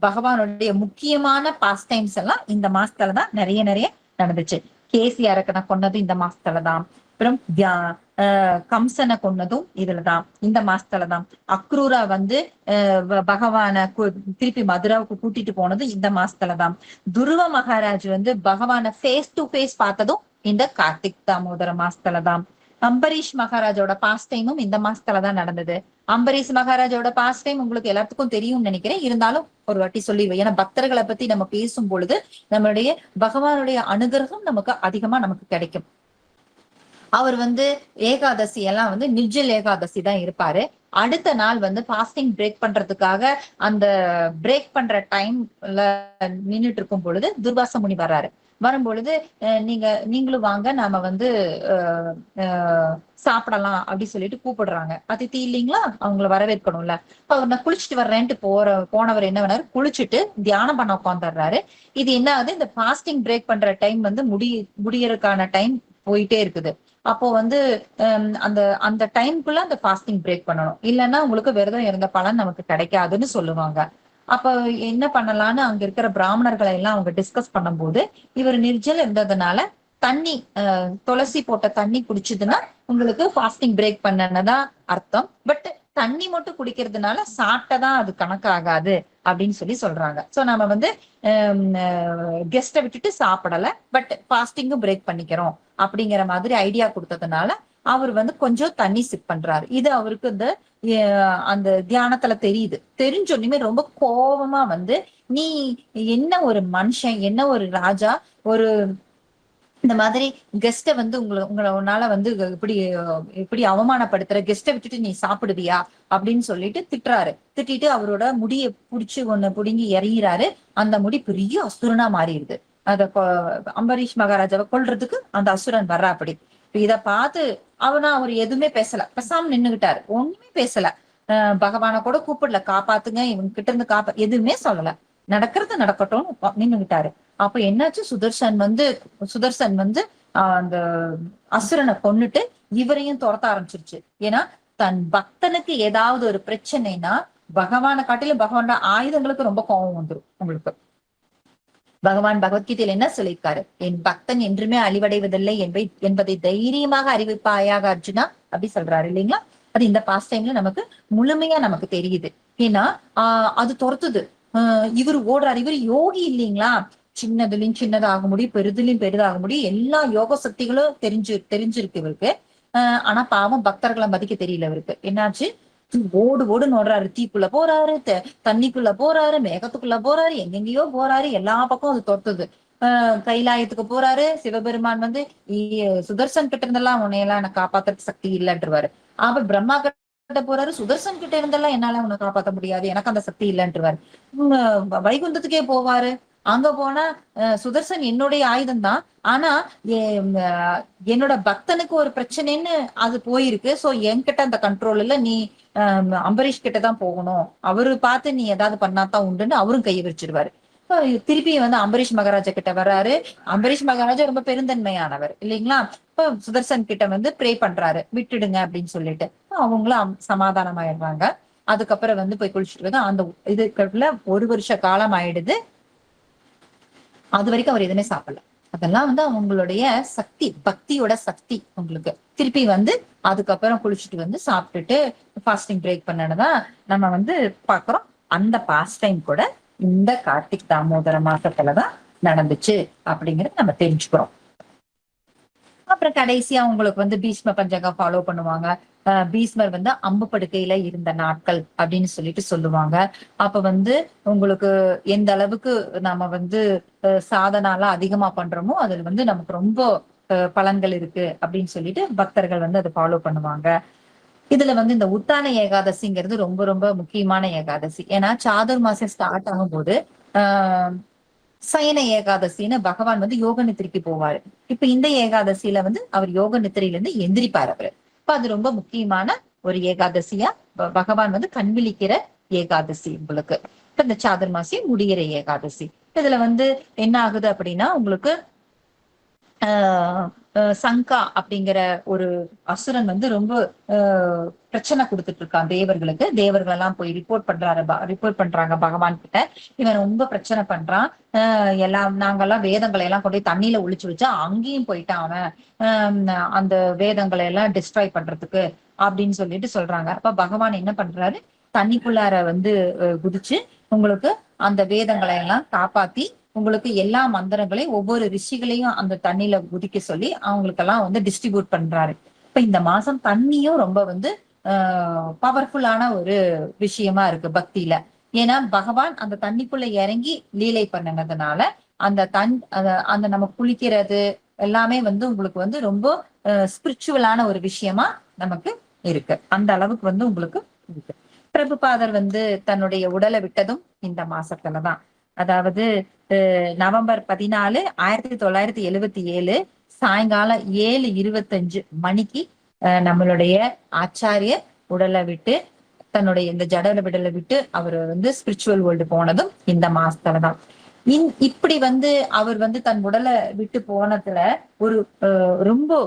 பகவானுடைய முக்கியமான பாஸ்ட் டைம்ஸ் எல்லாம் இந்த மாசத்துலதான் நிறைய நிறைய நடந்துச்சு. கேசி அரக்கனை கொன்னது இந்த மாசத்துலதான். அப்புறம் கம்சனை கொன்னதும் இதுலதான், இந்த மாசத்துலதான். அக்ரூரா வந்து பகவான திருப்பி மதுராவுக்கு கூட்டிட்டு போனது இந்த மாசத்துலதான். துருவ மகாராஜ் வந்து பகவான ஃபேஸ் டு ஃபேஸ் பார்த்ததும் இந்த கார்த்திக் தாமோதர மாசத்துலதான். அம்பரீஷ் மகாராஜோட பாஸ்ட் டைமும் இந்த மாசத்துலதான் நடந்தது. அம்பரீஷ் மகாராஜோட பாஸ்ட் டைம் உங்களுக்கு எல்லாத்துக்கும் தெரியும்னு நினைக்கிறேன், இருந்தாலும் ஒரு வாட்டி சொல்லிடுவேன். ஏன்னா பக்தர்களை பத்தி நம்ம பேசும் பொழுது நம்மளுடைய பகவானுடைய அனுகிரகம் நமக்கு அதிகமா நமக்கு கிடைக்கும். அவர் வந்து ஏகாதசி எல்லாம் வந்து நிர்ஜல் ஏகாதசி தான் இருப்பாரு. அடுத்த நாள் வந்து பாஸ்டிங் பிரேக் பண்றதுக்காக அந்த பிரேக் பண்ற டைம்ல நின்றுட்டு இருக்கும் பொழுது துர்வாச முனி வர்றாரு. வரும்பொழுது நீங்களும் வாங்க, நாம வந்து சாப்பிடலாம் அப்படி சொல்லிட்டு கூப்பிடுறாங்க. அதித்தி இல்லைங்களா, அவங்கள வரவேற்கணும்ல. அவர் நான் குளிச்சுட்டு வர்றேன்ட்டு போனவர் என்ன பண்ணாரு, குளிச்சுட்டு தியானம் பண்ண உட்காந்துடுறாரு. இது என்ன ஆகுது, இந்த பாஸ்டிங் பிரேக் பண்ற டைம் வந்து முடியறதுக்கான டைம் போயிட்டே இருக்குது. அப்போ வந்து அந்த அந்த டைம்குள்ள அந்த பாஸ்டிங் பிரேக் பண்ணணும், இல்லைன்னா உங்களுக்கு விரதம் இருந்த பலன் நமக்கு கிடைக்காதுன்னு சொல்லுவாங்க. அப்ப என்ன பண்ணலாம்னு அங்க இருக்கிற பிராமணர்களை எல்லாம் அவங்க டிஸ்கஸ் பண்ணும்போது, இவர் நிர்ஜல் இருந்ததுனால தண்ணி துளசி போட்ட தண்ணி குடிச்சதுன்னா உங்களுக்கு ஃபாஸ்டிங் பிரேக் பண்ணனதா அர்த்தம். பட் தண்ணி மட்டும் குடிக்கிறதுனால சாப்பிட்டதான் அது கணக்காகாது அப்படின்னு சொல்றாங்க. சோ நம்ம வந்து கெஸ்ட விட்டுட்டு சாப்பிடல, பட் ஃபாஸ்டிங்கும் பிரேக் பண்ணிக்கிறோம் அப்படிங்கிற மாதிரி ஐடியா கொடுத்ததுனால அவர் வந்து கொஞ்சம் தண்ணி சிப் பண்றாரு. இது அவருக்கு அந்த தியானத்துல தெரியுது. தெரிஞ்சொன்னுமே ரொம்ப கோபமா வந்து, நீ என்ன ஒரு மனுஷன், என்ன ஒரு ராஜா, ஒரு இந்த மாதிரி கெஸ்ட வந்து உன்னால வந்து இப்படி இப்படி அவமானப்படுத்துற, கெஸ்ட விட்டுட்டு நீ சாப்பிடுவியா அப்படின்னு சொல்லிட்டு திட்டுறாரு. திட்டிட்டு அவரோட முடிய புடிச்சு ஒண்ணு புடுங்கி எறிகிறாரு. அந்த முடி பெரிய அசுரனா மாறிடுது. அத அம்பரீஷ் மகாராஜாவை கொல்றதுக்கு அந்த அசுரன் வர்றா. அப்படி இத பார்த்து அவர் எதுவுமே பேசல, பேசாம நின்னுகிட்டாரு, ஒண்ணுமே பேசல. பகவான கூட கூப்பிடல, காப்பாத்துங்க இவங்க கிட்ட இருந்து எதுவுமே சொல்லல. நடக்கிறது நடக்கட்டும் நின்னுகிட்டாரு. அப்ப என்னாச்சு, சுதர்சன் வந்து அந்த அசுரனை கொன்னுட்டு இவரையும் துரத்த ஆரம்பிச்சிருச்சு. ஏன்னா தன் பக்தனுக்கு ஏதாவது ஒரு பிரச்சனைனா பகவானை காட்டிலும் பகவானோட ஆயுதங்களுக்கு ரொம்ப கோபம் வந்துடும் உங்களுக்கு. பகவான் பகவத்கீதையில என்ன சொல்லியிருக்காரு, என் பக்தன் என்றுமே அழிவடைவதில்லை என்பதை தைரியமாக அறிவிப்பாயாக அர்ஜுனா அப்படி சொல்றாரு இல்லைங்களா. அது இந்த பாஸ்ட் டைம்ல நமக்கு முழுமையா நமக்கு தெரியுது. ஏன்னா அது துரத்துது. இவர் ஓடுறாரு, இவர் யோகி இல்லைங்களா, சின்னதுலயும் சின்னதாக முடியும், பெரிதுலயும் பெரிதாக முடியும், எல்லா யோக சக்திகளும் தெரிஞ்சிருக்கு இவருக்கு. ஆனா பாவம் பக்தர்களை மதிக்க தெரியல இவருக்கு. என்னாச்சு, ஓடுன்னு ஓடுறாரு, தீக்குள்ள போறாரு, தண்ணிக்குள்ள போறாரு, மேகத்துக்குள்ள போறாரு, எங்கெங்கயோ போறாரு, எல்லா பக்கம் அது தொட்டுது. கைலாயத்துக்கு போறாரு. சிவபெருமான் வந்து சுதர்சன் கிட்ட இருந்தெல்லாம் உன்னையெல்லாம் எனக்கு காப்பாத்துறதுக்கு சக்தி இல்லைன்றவாரு. அப்ப பிரம்மா கிட்ட போறாரு, சுதர்சன் கிட்ட இருந்தெல்லாம் என்னால உன்னை காப்பாத்த முடியாது, எனக்கு அந்த சக்தி இல்லைன்றவாரு. வைகுந்தத்துக்கே போவாரு. அங்க போனா சுதர்சன் என்னுடைய ஆயுதம் தான். ஆனா என்னோட பக்தனுக்கு ஒரு பிரச்சனைன்னு அது போயிருக்கு. சோ என்கிட்ட அந்த கண்ட்ரோல் இல்ல. நீ அம்பரீஷ் கிட்ட தான் போகணும். அவரு பார்த்து நீ ஏதாவது பண்ணாதான் உண்டுன்னு அவரும் கையை விரிச்சிருவாரு. திருப்பி வந்து அம்பரீஷ் மகாராஜா கிட்ட வர்றாரு. அம்பரீஷ் மகாராஜா ரொம்ப பெருந்தன்மையானவர் இல்லைங்களா? இப்ப சுதர்சன் கிட்ட வந்து ப்ரே பண்றாரு, விட்டுடுங்க அப்படின்னு சொல்லிட்டு. அவங்களும் சமாதானம் ஆயிடுறாங்க. அதுக்கப்புறம் வந்து போய் குளிச்சுட்டு வந்து அந்த இதுக்குள்ள 1 வருஷ காலம் ஆயிடுது. அது வரைக்கும் அவர் எதுவுமே சாப்பிடல. அதெல்லாம் வந்து அவங்களுடைய சக்தி, பக்தியோட சக்தி உங்களுக்கு. திருப்பி வந்து அதுக்கப்புறம் குளிச்சுட்டு வந்து சாப்பிட்டுட்டு ஃபாஸ்டிங் பிரேக் பண்ணதான் நம்ம வந்து பாக்குறோம். அந்த பாஸ்ட் டைம் கூட இந்த கார்த்திக் தாமோதர மாசத்துலதான் நடந்துச்சு அப்படிங்கறது நம்ம தெரிஞ்சுக்கிறோம். அப்புறம் கடைசியா உங்களுக்கு வந்து பீஷ்ம பஞ்சகம் ஃபாலோ பண்ணுவாங்க. பீஷ்மர் வந்து அம்பு படுக்கையில இருந்த நாட்கள் அப்படின்னு சொல்லிட்டு சொல்லுவாங்க. அப்ப வந்து உங்களுக்கு எந்த அளவுக்கு நாம வந்து சாதனாலாம் அதிகமா பண்றோமோ அதுல வந்து நமக்கு ரொம்ப பலன்கள் இருக்கு அப்படின்னு சொல்லிட்டு பக்தர்கள் வந்து அதை ஃபாலோ பண்ணுவாங்க. இதுல வந்து இந்த உத்தான ஏகாதசிங்கிறது ரொம்ப ரொம்ப முக்கியமான ஏகாதசி. ஏன்னா சாதுர் மாசம் ஸ்டார்ட் ஆகும்போது ஆஹ் சயன ஏகாதசின்னு பகவான் வந்து யோக நித்திரைக்கு போவாரு. இப்ப இந்த ஏகாதசியில வந்து அவர் யோக நித்திரையில இருந்து எந்திரிப்பார் அவரு. இப்ப அது ரொம்ப முக்கியமான ஒரு ஏகாதசியா பகவான் வந்து கண்விழிக்கிற ஏகாதசி உங்களுக்கு. இப்ப இந்த சாதுர்மாசி முடிகிற ஏகாதசி. இதுல வந்து என்ன ஆகுது அப்படின்னா உங்களுக்கு சங்கா அப்படிங்கிற ஒரு அசுரன் வந்து ரொம்ப பிரச்சனை கொடுத்துட்டு இருக்கான் தேவர்களுக்கு. தேவர்கள் எல்லாம் போய் ரிப்போர்ட் பண்றாங்க பகவான் கிட்ட. இவன் ரொம்ப பிரச்சனை பண்றான். நாங்கெல்லாம் வேதங்களை எல்லாம் கொண்டு போய் தண்ணியில ஒளிச்சு வச்சா அங்கேயும் போயிட்டான் அவன் அந்த வேதங்களை எல்லாம் டிஸ்ட்ராய் பண்றதுக்கு அப்படின்னு சொல்லிட்டு சொல்றாங்க. அப்ப பகவான் என்ன பண்றாரு, தண்ணிக்குள்ளார வந்து குதிச்சு உங்களுக்கு அந்த வேதங்களை எல்லாம் காப்பாத்தி உங்களுக்கு எல்லா மந்திரங்களையும் ஒவ்வொரு ரிஷிகளையும் அந்த தண்ணியில குதிக்க சொல்லி அவங்களுக்கெல்லாம் வந்து டிஸ்ட்ரிபியூட் பண்றாரு. இப்ப இந்த மாசம் தண்ணியும் ரொம்ப வந்து பவர்ஃபுல்லான ஒரு விஷயமா இருக்கு பக்தியில. ஏன்னா பகவான் அந்த தண்ணிக்குள்ள இறங்கி லீலை பண்ணினதுனால அந்த அந்த நம்ம குளிக்கிறது எல்லாமே வந்து உங்களுக்கு வந்து ரொம்ப ஸ்பிரிச்சுவலான ஒரு விஷயமா நமக்கு இருக்கு. அந்த அளவுக்கு வந்து உங்களுக்கு இருக்கு. பிரபுபாதர் வந்து தன்னுடைய உடலை விட்டதும் இந்த மாசத்துலதான். அதாவது நவம்பர் 14, 1977 சாயங்காலம் 7:25 நம்மளுடைய ஆச்சாரியர் உடலை விட்டு தன்னுடைய இந்த ஜடல விடலை விட்டு அவர் வந்து ஸ்பிரிச்சுவல் வேர்ல்டு போனதும் இந்த மாசத்துலதான். இப்படி வந்து அவர் வந்து தன் உடலை விட்டு போனதுல ஒரு ரொம்ப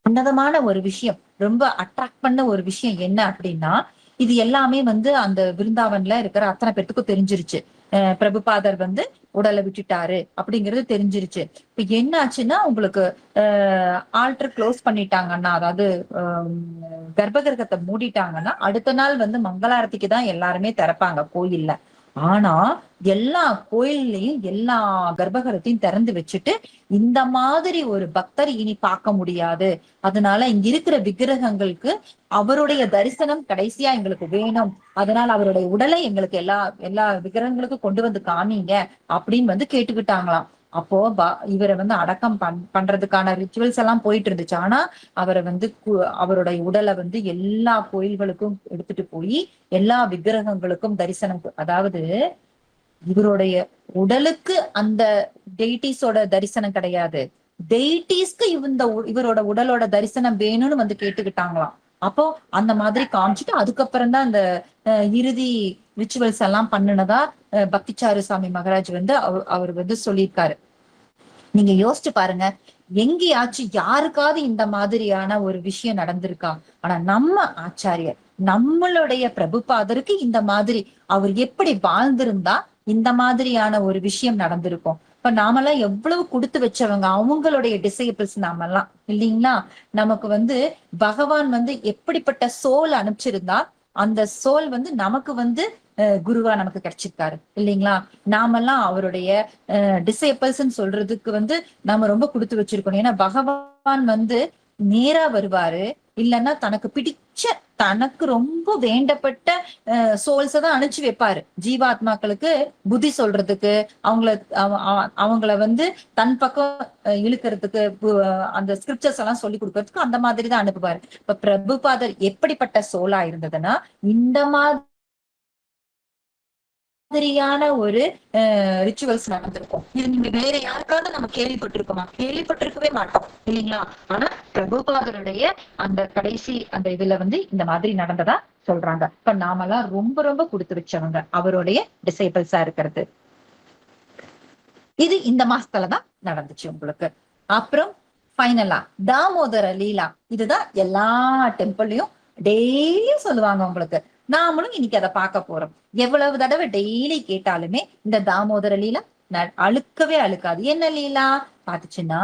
உன்னதமான ஒரு விஷயம், ரொம்ப அட்ராக்ட் பண்ண ஒரு விஷயம் என்ன அப்படின்னா, இது எல்லாமே வந்து அந்த விருந்தாவன்ல இருக்கிற அத்தனை பேர்த்துக்கும் தெரிஞ்சிருச்சு. பிரபுபாதர் வந்து உடலை விட்டுட்டாரு அப்படிங்கிறது தெரிஞ்சிருச்சு. இப்ப என்ன ஆச்சுன்னா உங்களுக்கு ஆல்டர் க்ளோஸ் பண்ணிட்டாங்கன்னா, அதாவது கர்ப்பகிரகத்தை மூடிட்டாங்கன்னா அடுத்த நாள் வந்து மங்களாரத்திக்கு தான் எல்லாருமே திறப்பாங்க கோயில்ல. ஆனா எல்லா கோயில்லையும் எல்லா கர்ப்பகிரகத்தையும் திறந்து வச்சுட்டு இந்த மாதிரி ஒரு பக்தர் இனி பார்க்க முடியாது. அதனால இங்க இருக்கிற விக்கிரகங்களுக்கு அவருடைய தரிசனம் கடைசியா எங்களுக்கு வேணும். அதனால அவருடைய உடலை எங்களுக்கு எல்லா எல்லா விக்கிரகங்களுக்கும் கொண்டு வந்து காமிங்க அப்படின்னு வந்து கேட்டுக்கிட்டாங்களாம். அப்போ இவரை வந்து அடக்கம் பண்றதுக்கான ரிச்சுவல்ஸ் எல்லாம் போயிட்டு இருந்துச்சு. ஆனா அவரை வந்து அவருடைய உடலை வந்து எல்லா கோயில்களுக்கும் எடுத்துட்டு போய் எல்லா விக்கிரகங்களுக்கும் தரிசனம், அதாவது இவருடைய உடலுக்கு அந்த டெய்டிஸோட தரிசனம் கிடையாது, டெய்டிஸ்க்கு இவரோட உடலோட தரிசனம் வேணும்னு வந்து கேட்டுக்கிட்டாங்களாம். அப்போ அந்த மாதிரி காமிச்சுட்டு அதுக்கப்புறம் தான் அந்த இறுதி ரிச்சுவல்ஸ் எல்லாம் பண்ணுனதா பக்திச்சாரு சாமி மகராஜ் வந்து அவர் வந்து சொல்லியிருக்காரு. நீங்க யோசிச்சு பாருங்க, எங்கேயாச்சும் யாருக்காவது இந்த மாதிரியான ஒரு விஷயம் நடந்திருக்கா? ஆனா நம்ம ஆச்சாரியர் நம்மளுடைய பிரபுபாதருக்கு இந்த மாதிரி அவர் எப்படி வாழ்ந்திருந்தா இந்த மாதிரியான ஒரு விஷயம் நடந்திருக்கும். இப்ப நாமெல்லாம் எவ்வளவு கொடுத்து வச்சவங்க, அவங்களுடைய டிசைபிள்ஸ் நாமெல்லாம் இல்லைங்களா? நமக்கு வந்து பகவான் வந்து எப்படிப்பட்ட சோல் அனுப்பிச்சிருந்தா அந்த சோல் வந்து நமக்கு வந்து குருவா நமக்கு கிடைச்சிருக்காரு இல்லைங்களா? நாமெல்லாம் அவருடைய டிசைபிள்ஸ் சொல்றதுக்கு வந்து நாம ரொம்ப கொடுத்து வச்சிருக்கணும். ஏன்னா பகவான் வந்து நேரா வருவாரு, இல்லைன்னா தனக்கு பிடிச்ச தனக்கு ரொம்ப வேண்டப்பட்ட சோல்ஸ தான் அனுப்பிச்சு வைப்பாரு ஜீவாத்மாக்களுக்கு புத்தி சொல்றதுக்கு, அவங்கள அவங்கள வந்து தன் பக்கம் இழுக்கிறதுக்கு, அந்த ஸ்கிரிப்சர்ஸ் எல்லாம் சொல்லி கொடுக்கறதுக்கு அந்த மாதிரி தான் அனுப்புவாரு. இப்ப பிரபுபாதர் எப்படிப்பட்ட சோலா இருந்ததுன்னா இந்த மாதிரியான ஒரு ரிச்சுவல்ஸ் நடந்திருக்கும். இது நீங்க வேற யாருக்காவது நம்ம கேள்விப்பட்டிருக்கோமா? கேள்விப்பட்டிருக்கவே மாட்டோம் இல்லைங்களா? ஆனா பிரபுபாதருடைய அந்த கடைசி அந்த இதுல வந்து இந்த மாதிரி நடந்ததா சொல்றாங்க. இப்ப நாமெல்லாம் ரொம்ப ரொம்ப கொடுத்து வச்சவங்க அவருடைய டிசைபிள்ஸா இருக்கிறது. இது இந்த மாசத்துலதான் நடந்துச்சு உங்களுக்கு. அப்புறம் ஃபைனலா தாமோதர லீலா, இதுதான் எல்லா டெம்பிள்லயும் டெய்லியும் சொல்லுவாங்க உங்களுக்கு. நாமளும் இன்னைக்கு அதை பார்க்க போறோம். எவ்வளவு தடவை டெய்லி கேட்டாலுமே இந்த தாமோதர லீலா அழுக்கவே அழுக்காது. என்ன லீலா பாத்துச்சுன்னா,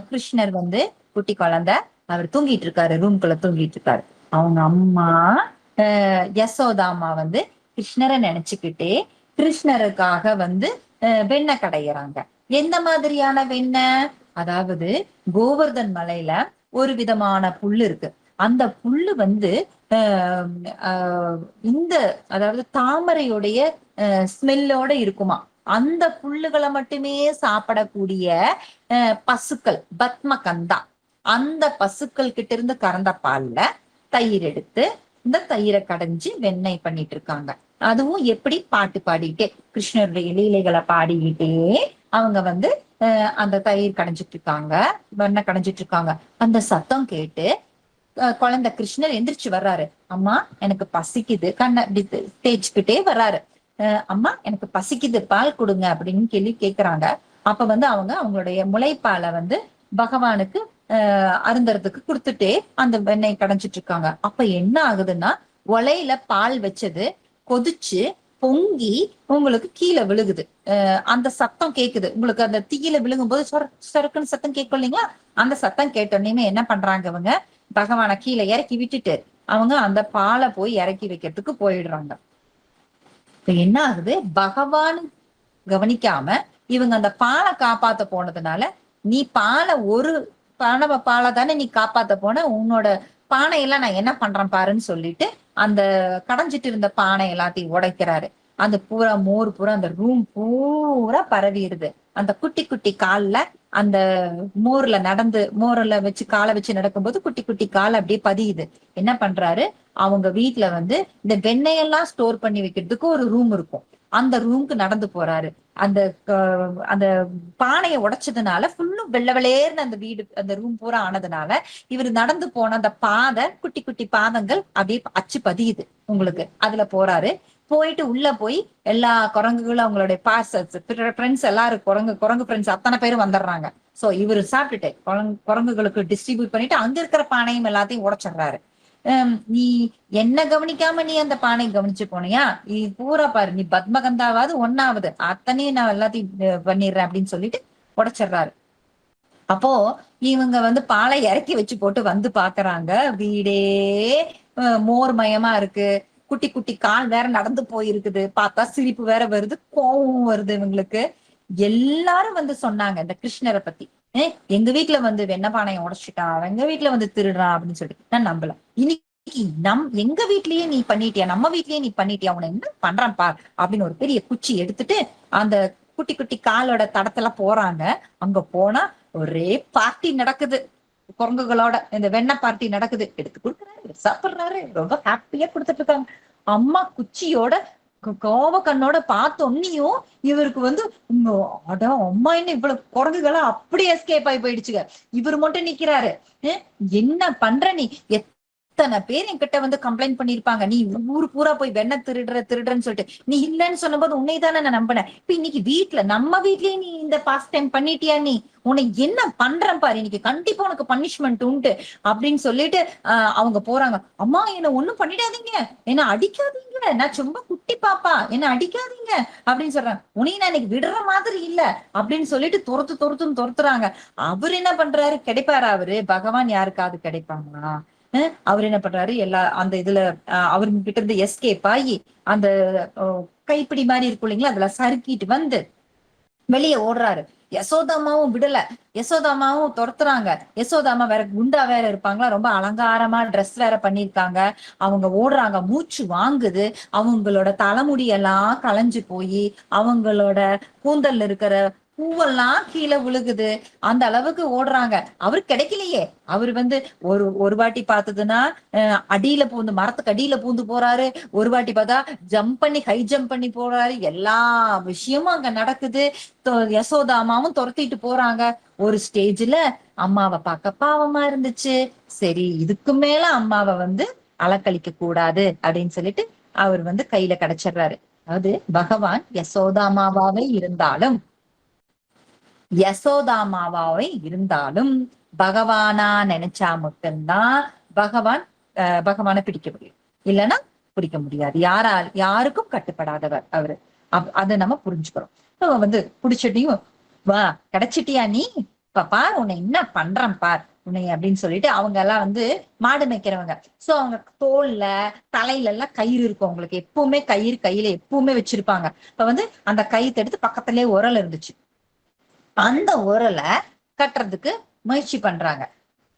கிருஷ்ணர் வந்து குட்டி குழந்தை, அவர் தூங்கிட்டு இருக்காரு, ரூம்குள்ள தூங்கிட்டு இருக்காரு. அவங்க அம்மா யசோதாமா வந்து கிருஷ்ணரை நினைச்சுக்கிட்டே கிருஷ்ணருக்காக வந்து வெண்ணெய் கடையிறாங்க. எந்த மாதிரியான வெண்ணெய்? அதாவது கோவர்தன் மலையில ஒரு விதமான புல்லு இருக்கு. அந்த புல்லு வந்து இந்த அதாவது தாமரையுடைய ஸ்மெல்லோட இருக்குமா. அந்த புல்லுகளை மட்டுமே சாப்பிடக்கூடிய பசுக்கள் பத்மகந்தா, அந்த பசுக்கள் கிட்ட இருந்து கறந்த பால்ல தயிர் எடுத்து இந்த தயிரை கடைஞ்சு வெண்ணெய் பண்ணிட்டு இருக்காங்க. அதுவும் எப்படி? பாட்டு பாடிட்டே, கிருஷ்ணருடைய லீலைகளை பாடிக்கிட்டே அவங்க வந்து அந்த தயிர் கடைஞ்சிட்டு இருக்காங்க, வெண்ணெய் கடைஞ்சிட்டு இருக்காங்க. அந்த சத்தம் கேட்டு குழந்தை கிருஷ்ணர் எந்திரிச்சு வர்றாரு. அம்மா எனக்கு பசிக்குது, கண்ணை அப்படி தேய்ச்சிக்கிட்டே வர்றாரு. அம்மா எனக்கு பசிக்குது, பால் கொடுங்க அப்படின்னு கேக்குறாங்க. அப்ப வந்து அவங்க அவங்களுடைய முளைப்பாலை வந்து பகவானுக்கு அருந்தறதுக்கு கொடுத்துட்டே அந்த வெண்ணெய் கடைஞ்சிட்டு இருக்காங்க. அப்ப என்ன ஆகுதுன்னா, ஒலையில பால் வச்சது கொதிச்சு பொங்கி உங்களுக்கு கீழே விழுகுது. அந்த சத்தம் கேக்குது உங்களுக்கு. அந்த தீயில விழுகும் போது சொரக்குன்னு சத்தம் கேட்கும் இல்லைங்களா? அந்த சத்தம் கேட்டோன்னே என்ன பண்றாங்க இவங்க, பகவானை கீழே இறக்கி விட்டுட்டு அவங்க அந்த பாலை போய் இறக்கி வைக்கிறதுக்கு போயிடுறாங்க. இப்ப என்ன ஆகுது, பகவான் கவனிக்காம இவங்க அந்த பாலை காப்பாத்த போனதுனால, நீ பாலை ஒரு பாலை தானே நீ காப்பாத்த போன, உன்னோட பானையெல்லாம் நான் என்ன பண்றேன் பாருன்னு சொல்லிட்டு அந்த கடைஞ்சிட்டு இருந்த பானை எல்லாத்தையும் உடைக்கிறாரு. அந்த பூரா மோர் பூரா அந்த ரூம் பூரா பரவிடுது. அந்த குட்டி குட்டி கால்ல அந்த மோர்ல வச்சு காலை வச்சு நடக்கும்போது குட்டி குட்டி கால் அப்படியே பதியுது. என்ன பண்றாரு, அவங்க வீட்டுல வந்து இந்த வெண்ணெயெல்லாம் ஸ்டோர் பண்ணி வைக்கிறதுக்கு ஒரு ரூம் இருக்கும். அந்த ரூமுக்கு நடந்து போறாரு. அந்த அந்த பானையை உடைச்சதுனால ஃபுல்லும் வெள்ளை வெளேர்னு அந்த வீடு அந்த ரூம் பூரா ஆனதுனால இவர் நடந்து போன அந்த பாதை குட்டி குட்டி பாதங்கள் அப்படியே அச்சு பதியுது உங்களுக்கு. அதுல போறாரு. போயிட்டு உள்ள போய் எல்லா குரங்குகளும் அவங்களுடைய ஃப்ரெண்ட்ஸ் எல்லாரும் குரங்கு ஃப்ரெண்ட்ஸ் அத்தனை பேரும் வந்துடுறாங்க. சோ இவரு சாப்பிட்டுட்டு குரங்குகளுக்கு டிஸ்ட்ரிபியூட் பண்ணிட்டு அங்க இருக்கிற பானையும் எல்லாத்தையும் உடைச்சிடுறாரு. நீ என்ன கவனிக்காம நீ அந்த பானை கவனிச்சு போனியா, நீ பூரா பாரு, நீ பத்மகந்தாவாவது ஒன்னாவது அத்தனையும் நான் எல்லாத்தையும் பண்ணிடுறேன் அப்படின்னு சொல்லிட்டு உடைச்சிடுறாரு. அப்போ இவங்க வந்து பாலை இறக்கி வச்சு போட்டு வந்து பாக்குறாங்க. வீடே மோர் மயமா இருக்கு. குட்டி குட்டி கால் வேற நடந்து போயிருக்குது. பார்த்தா சிரிப்பு வேற வருது, கோவம் வருது இவங்களுக்கு. எல்லாரும் வந்து சொன்னாங்க இந்த கிருஷ்ணரை பத்தி. எங்க வீட்டுல வந்து வெண்ணெய் பானையை உடைச்சிட்டான், எங்க வீட்டுல வந்து திருடுறான் அப்படின்னு சொல்லிட்டு நான் நம்பல. இன்னைக்கு எங்க வீட்லயே நீ பண்ணிட்டியா, நம்ம வீட்லயே நீ பண்ணிட்டியா, உன என்ன பண்றான் பார் அப்படின்னு ஒரு பெரிய குச்சி எடுத்துட்டு அந்த குட்டி குட்டி காலோட தடத்துல போறாங்க. அங்க போனா ஒரே பார்ட்டி நடக்குது, குரங்குகளோட இந்த வெண்ணெய் பார்ட்டி நடக்குது. எடுத்து கொடுக்குறாரு, சாப்பிடுறாரு, ரொம்ப ஹாப்பியா கொடுத்துட்டு இருக்காங்க. அம்மா குச்சியோட கோவ கண்ணோட பார்த்தோன்னையும் இவருக்கு வந்து அட அம்மா என்ன இவ்வளவு குரங்குகளா அப்படியே எஸ்கேப் ஆகி போயிடுச்சுங்க. இவர் மட்டும் நிக்கிறாரு. என்ன பண்ற நீ? எத்தனை பேர் என்கிட்ட வந்து கம்ப்ளைண்ட் பண்ணிருப்பாங்க, நீ ஊரு பூரா போய் வெண்ணெய் திருடுறன்னு சொல்லிட்டு. நீ இல்லைன்னு சொன்னபோது உன்னைதானே நான் நம்பினேன். இப்ப இன்னைக்கு வீட்டுல நம்ம வீட்லயே நீ இந்த பாஸ்ட் டைம் பண்ணிட்டியா? நீ உன்னை என்ன பண்றேன் பாரு, இன்னைக்கு கண்டிப்பா உனக்கு பனிஷ்மெண்ட் உண்டு அப்படின்னு சொல்லிட்டு அவங்க போறாங்க. அம்மா என்ன ஒண்ணும் பண்ணிடாதீங்க, என்ன அடிக்காதீங்க, நான் சும்மா குட்டி பாப்பா, என்ன அடிக்காதீங்க அப்படின்னு சொல்றாங்க. உன்னையும் நான் இன்னைக்கு விடுற மாதிரி இல்ல அப்படின்னு சொல்லிட்டு துரத்துறாங்க. அவரு என்ன பண்றாரு, கிடைப்பாரா அவரு? பகவான் யாருக்காவது கிடைப்பாங்களா? அவர் என்ன பண்றாரு, எல்லா அந்த இதுல அவருக்கு கிட்ட இருந்து எஸ்கேப் ஆகி அந்த கைப்பிடி மாதிரி இருக்கும் இல்லைங்களா, அதுல சறுக்கிட்டு வந்து வெளியே ஓடுறாரு. யசோதாமாவும் விடல. யசோதாமாவும் துரத்துறாங்க. யசோதாமா வேற குண்டா வேற இருப்பாங்களா, ரொம்ப அலங்காரமா ட்ரெஸ் வேற பண்ணிருக்காங்க. அவங்க ஓடுறாங்க, மூச்சு வாங்குது. அவங்களோட தலைமுடி எல்லாம் களைஞ்சு போய் அவங்களோட கூந்தல்ல இருக்கிற பூவெல்லாம் கீழே விழுகுது. அந்த அளவுக்கு ஓடுறாங்க. அவரு கிடைக்கலையே. அவரு ஒரு ஒரு வாட்டி பார்த்ததுன்னா அடியில பூந்து, மரத்துக்கு அடியில பூந்து போறாரு. ஒரு வாட்டி பார்த்தா ஜம்ப் பண்ணி, ஹை ஜம்ப் பண்ணி போறாரு. எல்லா விஷயமும் அங்க நடக்குது. யசோதா அம்மாவும் துரத்திட்டு போறாங்க. ஒரு ஸ்டேஜ்ல அம்மாவை பார்க்க பாவமா இருந்துச்சு. சரி, இதுக்கு மேல அம்மாவை அலக்களிக்க கூடாது அப்படின்னு சொல்லிட்டு அவர் கையில கிடைச்சிடுறாரு. அதாவது பகவான் யசோதாமாவாவே இருந்தாலும் பகவானா நினைச்சா மட்டும்தான் பகவான் பகவானை பிடிக்க முடியும். இல்லைன்னா பிடிக்க முடியாது. யாருக்கும் கட்டுப்படாதவர் அவரு. அதை நம்ம புரிஞ்சுக்கிறோம். புடிச்சிட்டியும் வா, கிடைச்சிட்டியா நீ, இப்ப பார் உன்னை என்ன பண்றான் பார் உன்னை அப்படின்னு சொல்லிட்டு அவங்க எல்லாம் மாடு மேய்க்கிறவங்க. சோ அவங்க தோல்ல தலையில எல்லாம் கயிறு இருக்கும். அவங்களுக்கு எப்பவுமே கயிறு கையில எப்பவுமே வச்சிருப்பாங்க. இப்ப அந்த கயிறு எடுத்து பக்கத்திலேயே உரல் இருந்துச்சு. அந்த உரலை கட்டுறதுக்கு முயற்சி பண்றாங்க.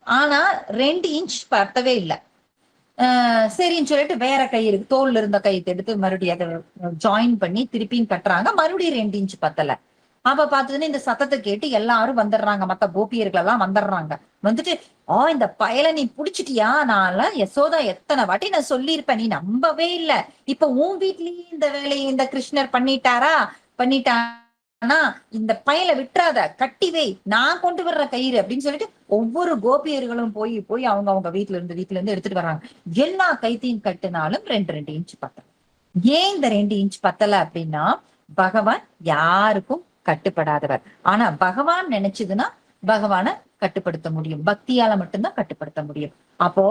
ஆனா 2 இன்ச் பத்தவே இல்லை. சரின்னு சொல்லிட்டு வேற கயிறு, தோல்ல இருந்த கயிறு எடுத்து மறுபடியும் அதை ஜாயின் பண்ணி திருப்பியும் கட்டுறாங்க. மறுபடியும் 2 இன்ச் பத்தல. அப்ப பார்த்ததுன்னு இந்த சத்தத்தை கேட்டு எல்லாரும் வந்துடுறாங்க. மத்த கோபியர்கள் எல்லாம் வந்துடுறாங்க. இந்த பயலை நீ புடிச்சிட்டியா? நான் யசோதா எத்தனை வாட்டி நான் சொல்லியிருப்பேன், நீ நம்பவே இல்லை. இப்ப உன் வீட்லயே இந்த வேலையை இந்த கிருஷ்ணர் பண்ணிட்டா இந்த பயலை விட்டுறாத, கட்டிவை, நான் கொண்டு வர்ற கயிறு அப்படின்னு சொல்லிட்டு ஒவ்வொரு கோபியர்களும் போய் போய் அவங்க வீட்டுல இருந்து எடுத்துட்டு வர்றாங்க. எல்லா கைத்தையும் கட்டினாலும் 2 இன்ச் பத்தல. ஏன் இந்த 2 இன்ச் பத்தல அப்படின்னா, பகவான் யாருக்கும் கட்டுப்படாதவர். ஆனா பகவான் நினைச்சதுன்னா பகவான கட்டுப்படுத்த முடியும். பக்தியால மட்டும்தான் கட்டுப்படுத்த முடியும். அப்போ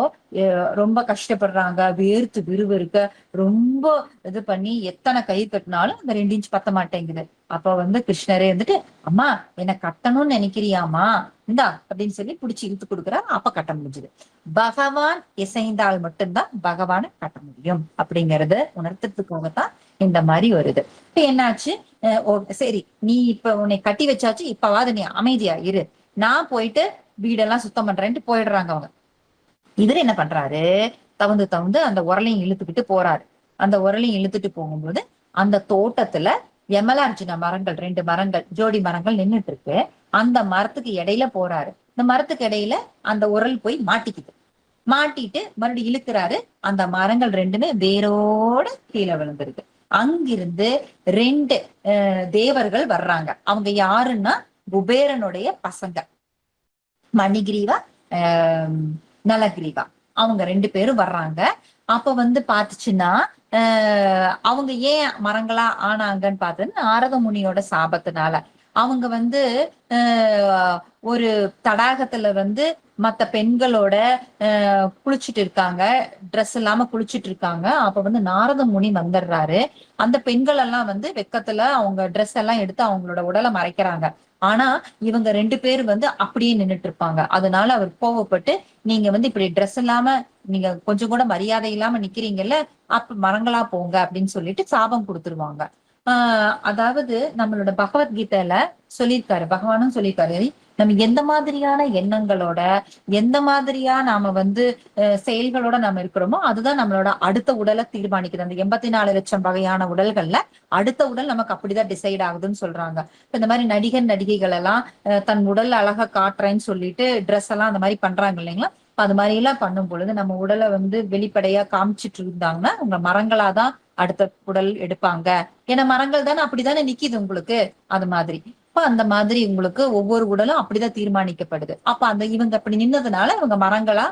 ரொம்ப கஷ்டப்படுறாங்க, வேர்த்து விறுவிறுக்க ரொம்ப இது பண்ணி எத்தனை கயிறு கட்டினாலும் அந்த 2 இன்ச் பத்த மாட்டேங்குது. அப்ப கிருஷ்ணரே அம்மா என்ன கட்டணும்னு நினைக்கிறியாமா, இந்தா அப்படின்னு சொல்லி புடிச்சு இழுத்து கொடுக்குறாரு. அப்ப கட்ட முடிஞ்சது. பகவான் இசைந்தால் மட்டும்தான் பகவானை கட்ட முடியும் அப்படிங்கறத உணர்த்துறதுக்காகத்தான் இந்த மாதிரி வருது. இப்ப என்னாச்சு, சரி நீ இப்ப உன்னை கட்டி வச்சாச்சு, இப்பவாது நீ அமைதியா இரு, நான் போயிட்டு வீடெல்லாம் சுத்தம் பண்றேன்ட்டு போயிடுறாங்க அவங்க. இவர் என்ன பண்றாரு, தவுந்து அந்த உரலையும் இழுத்துக்கிட்டு போறாரு. அந்த உரலையும் இழுத்துட்டு போகும்போது அந்த தோட்டத்துல யமலார்ஜுன மரங்கள், 2 மரங்கள், ஜோடி மரங்கள் நின்றுட்டு இருக்கு. அந்த மரத்துக்கு இடையில போறாரு. இந்த மரத்துக்கு இடையில அந்த உரல் போய் மாட்டிட்டு மறுபடியும் இழுக்கிறாரு. அந்த மரங்கள் 2மே வேரோட கீழே விழுந்துருக்கு. அங்கிருந்து 2 தேவர்கள் வர்றாங்க. அவங்க யாருன்னா குபேரனுடைய பசங்க, மணிகிரீவா நலகிரீவா. அவங்க 2 பேரும் வர்றாங்க. அப்ப பாத்துச்சுன்னா அவங்க ஏன் மரங்களா ஆனாங்கன்னு பார்த்தது, நாரத முனியோட சாபத்தினால. அவங்க ஒரு தடாகத்துல மத்த பெண்களோட குளிச்சுட்டு இருக்காங்க, ட்ரெஸ் இல்லாம குளிச்சுட்டு இருக்காங்க. அப்ப நாரத முனி வந்துடுறாரு. அந்த பெண்கள் எல்லாம் வெக்கத்துல அவங்க ட்ரெஸ் எல்லாம் எடுத்து அவங்களோட உடலை மறைக்கிறாங்க. ஆனா இவங்க 2 பேர் அப்படியே நின்னுட்டு இருப்பாங்க. அதனால அவர் கோவப்பட்டு, நீங்க இப்படி ட்ரெஸ் இல்லாம, நீங்க கொஞ்சம் கூட மரியாதை இல்லாம நிக்கிறீங்கல்ல, அப்ப மரங்களா போங்க அப்படின்னு சொல்லிட்டு சாபம் கொடுத்துருவாங்க. அதாவது நம்மளோட பகவத்கீதையில சொல்லியிருக்காரு, பகவானும் சொல்லியிருக்காரு, நம்ம எந்த மாதிரியான எண்ணங்களோட, எந்த மாதிரியா நாம செயல்களோட நாம இருக்கிறோமோ அதுதான் நம்மளோட அடுத்த உடலை தீர்மானிக்குது. அந்த 84 லட்சம் வகையான உடல்கள்ல அடுத்த உடல் நமக்கு அப்படிதான் டிசைட் ஆகுதுன்னு சொல்றாங்க. இந்த மாதிரி நடிகைகள் எல்லாம் தன் உடல் அழகா காட்டுறேன்னு சொல்லிட்டு ட்ரெஸ் எல்லாம் அந்த மாதிரி பண்றாங்க இல்லைங்களா. அது மாதிரி எல்லாம் பண்ணும் பொழுது நம்ம உடலை வெளிப்படையா காமிச்சிட்டு இருந்தாங்கன்னா உங்க மரங்களாதான் அடுத்த உடல் எடுப்பாங்க. ஏன்னா மரங்கள் தானே அப்படித்தானே நிக்குது உங்களுக்கு. அது மாதிரி இப்ப அந்த மாதிரி உங்களுக்கு ஒவ்வொரு உடலும் அப்படிதான் தீர்மானிக்கப்படுது. அப்ப இவங்க அப்படி நின்னதுனால இவங்க மரங்களா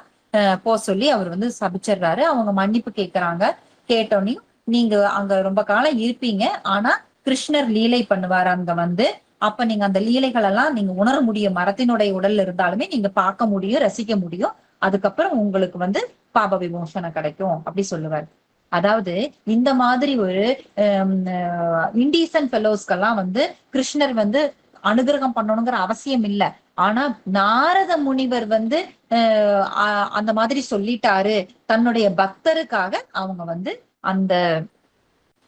போ சொல்லி அவர் சபிச்சிடுறாரு. அவங்க மன்னிப்பு கேட்கறாங்க. கேட்டோன்னே, நீங்க அங்க ரொம்ப காலம் இருப்பீங்க, ஆனா கிருஷ்ணர் லீலை பண்ணுவார் அங்க. அப்ப நீங்க அந்த லீலைகள் எல்லாம் நீங்க உணர முடியும். மரத்தினுடைய உடல்ல இருந்தாலுமே நீங்க பார்க்க முடியும், ரசிக்க முடியும். அதுக்கப்புறம் உங்களுக்கு பாப விமோசனம் கிடைக்கும் அப்படி சொல்லுவார். அதாவது இந்த மாதிரி ஒரு இண்டீசன்ட் ஃபெலோஸ்க்கெல்லாம் கிருஷ்ணர் அனுகிரகம் பண்ணணுங்கிற அவசியம் இல்ல. ஆனா நாரத முனிவர் அந்த மாதிரி சொல்லிட்டாரு. தன்னுடைய பக்தருக்காக அவங்க அந்த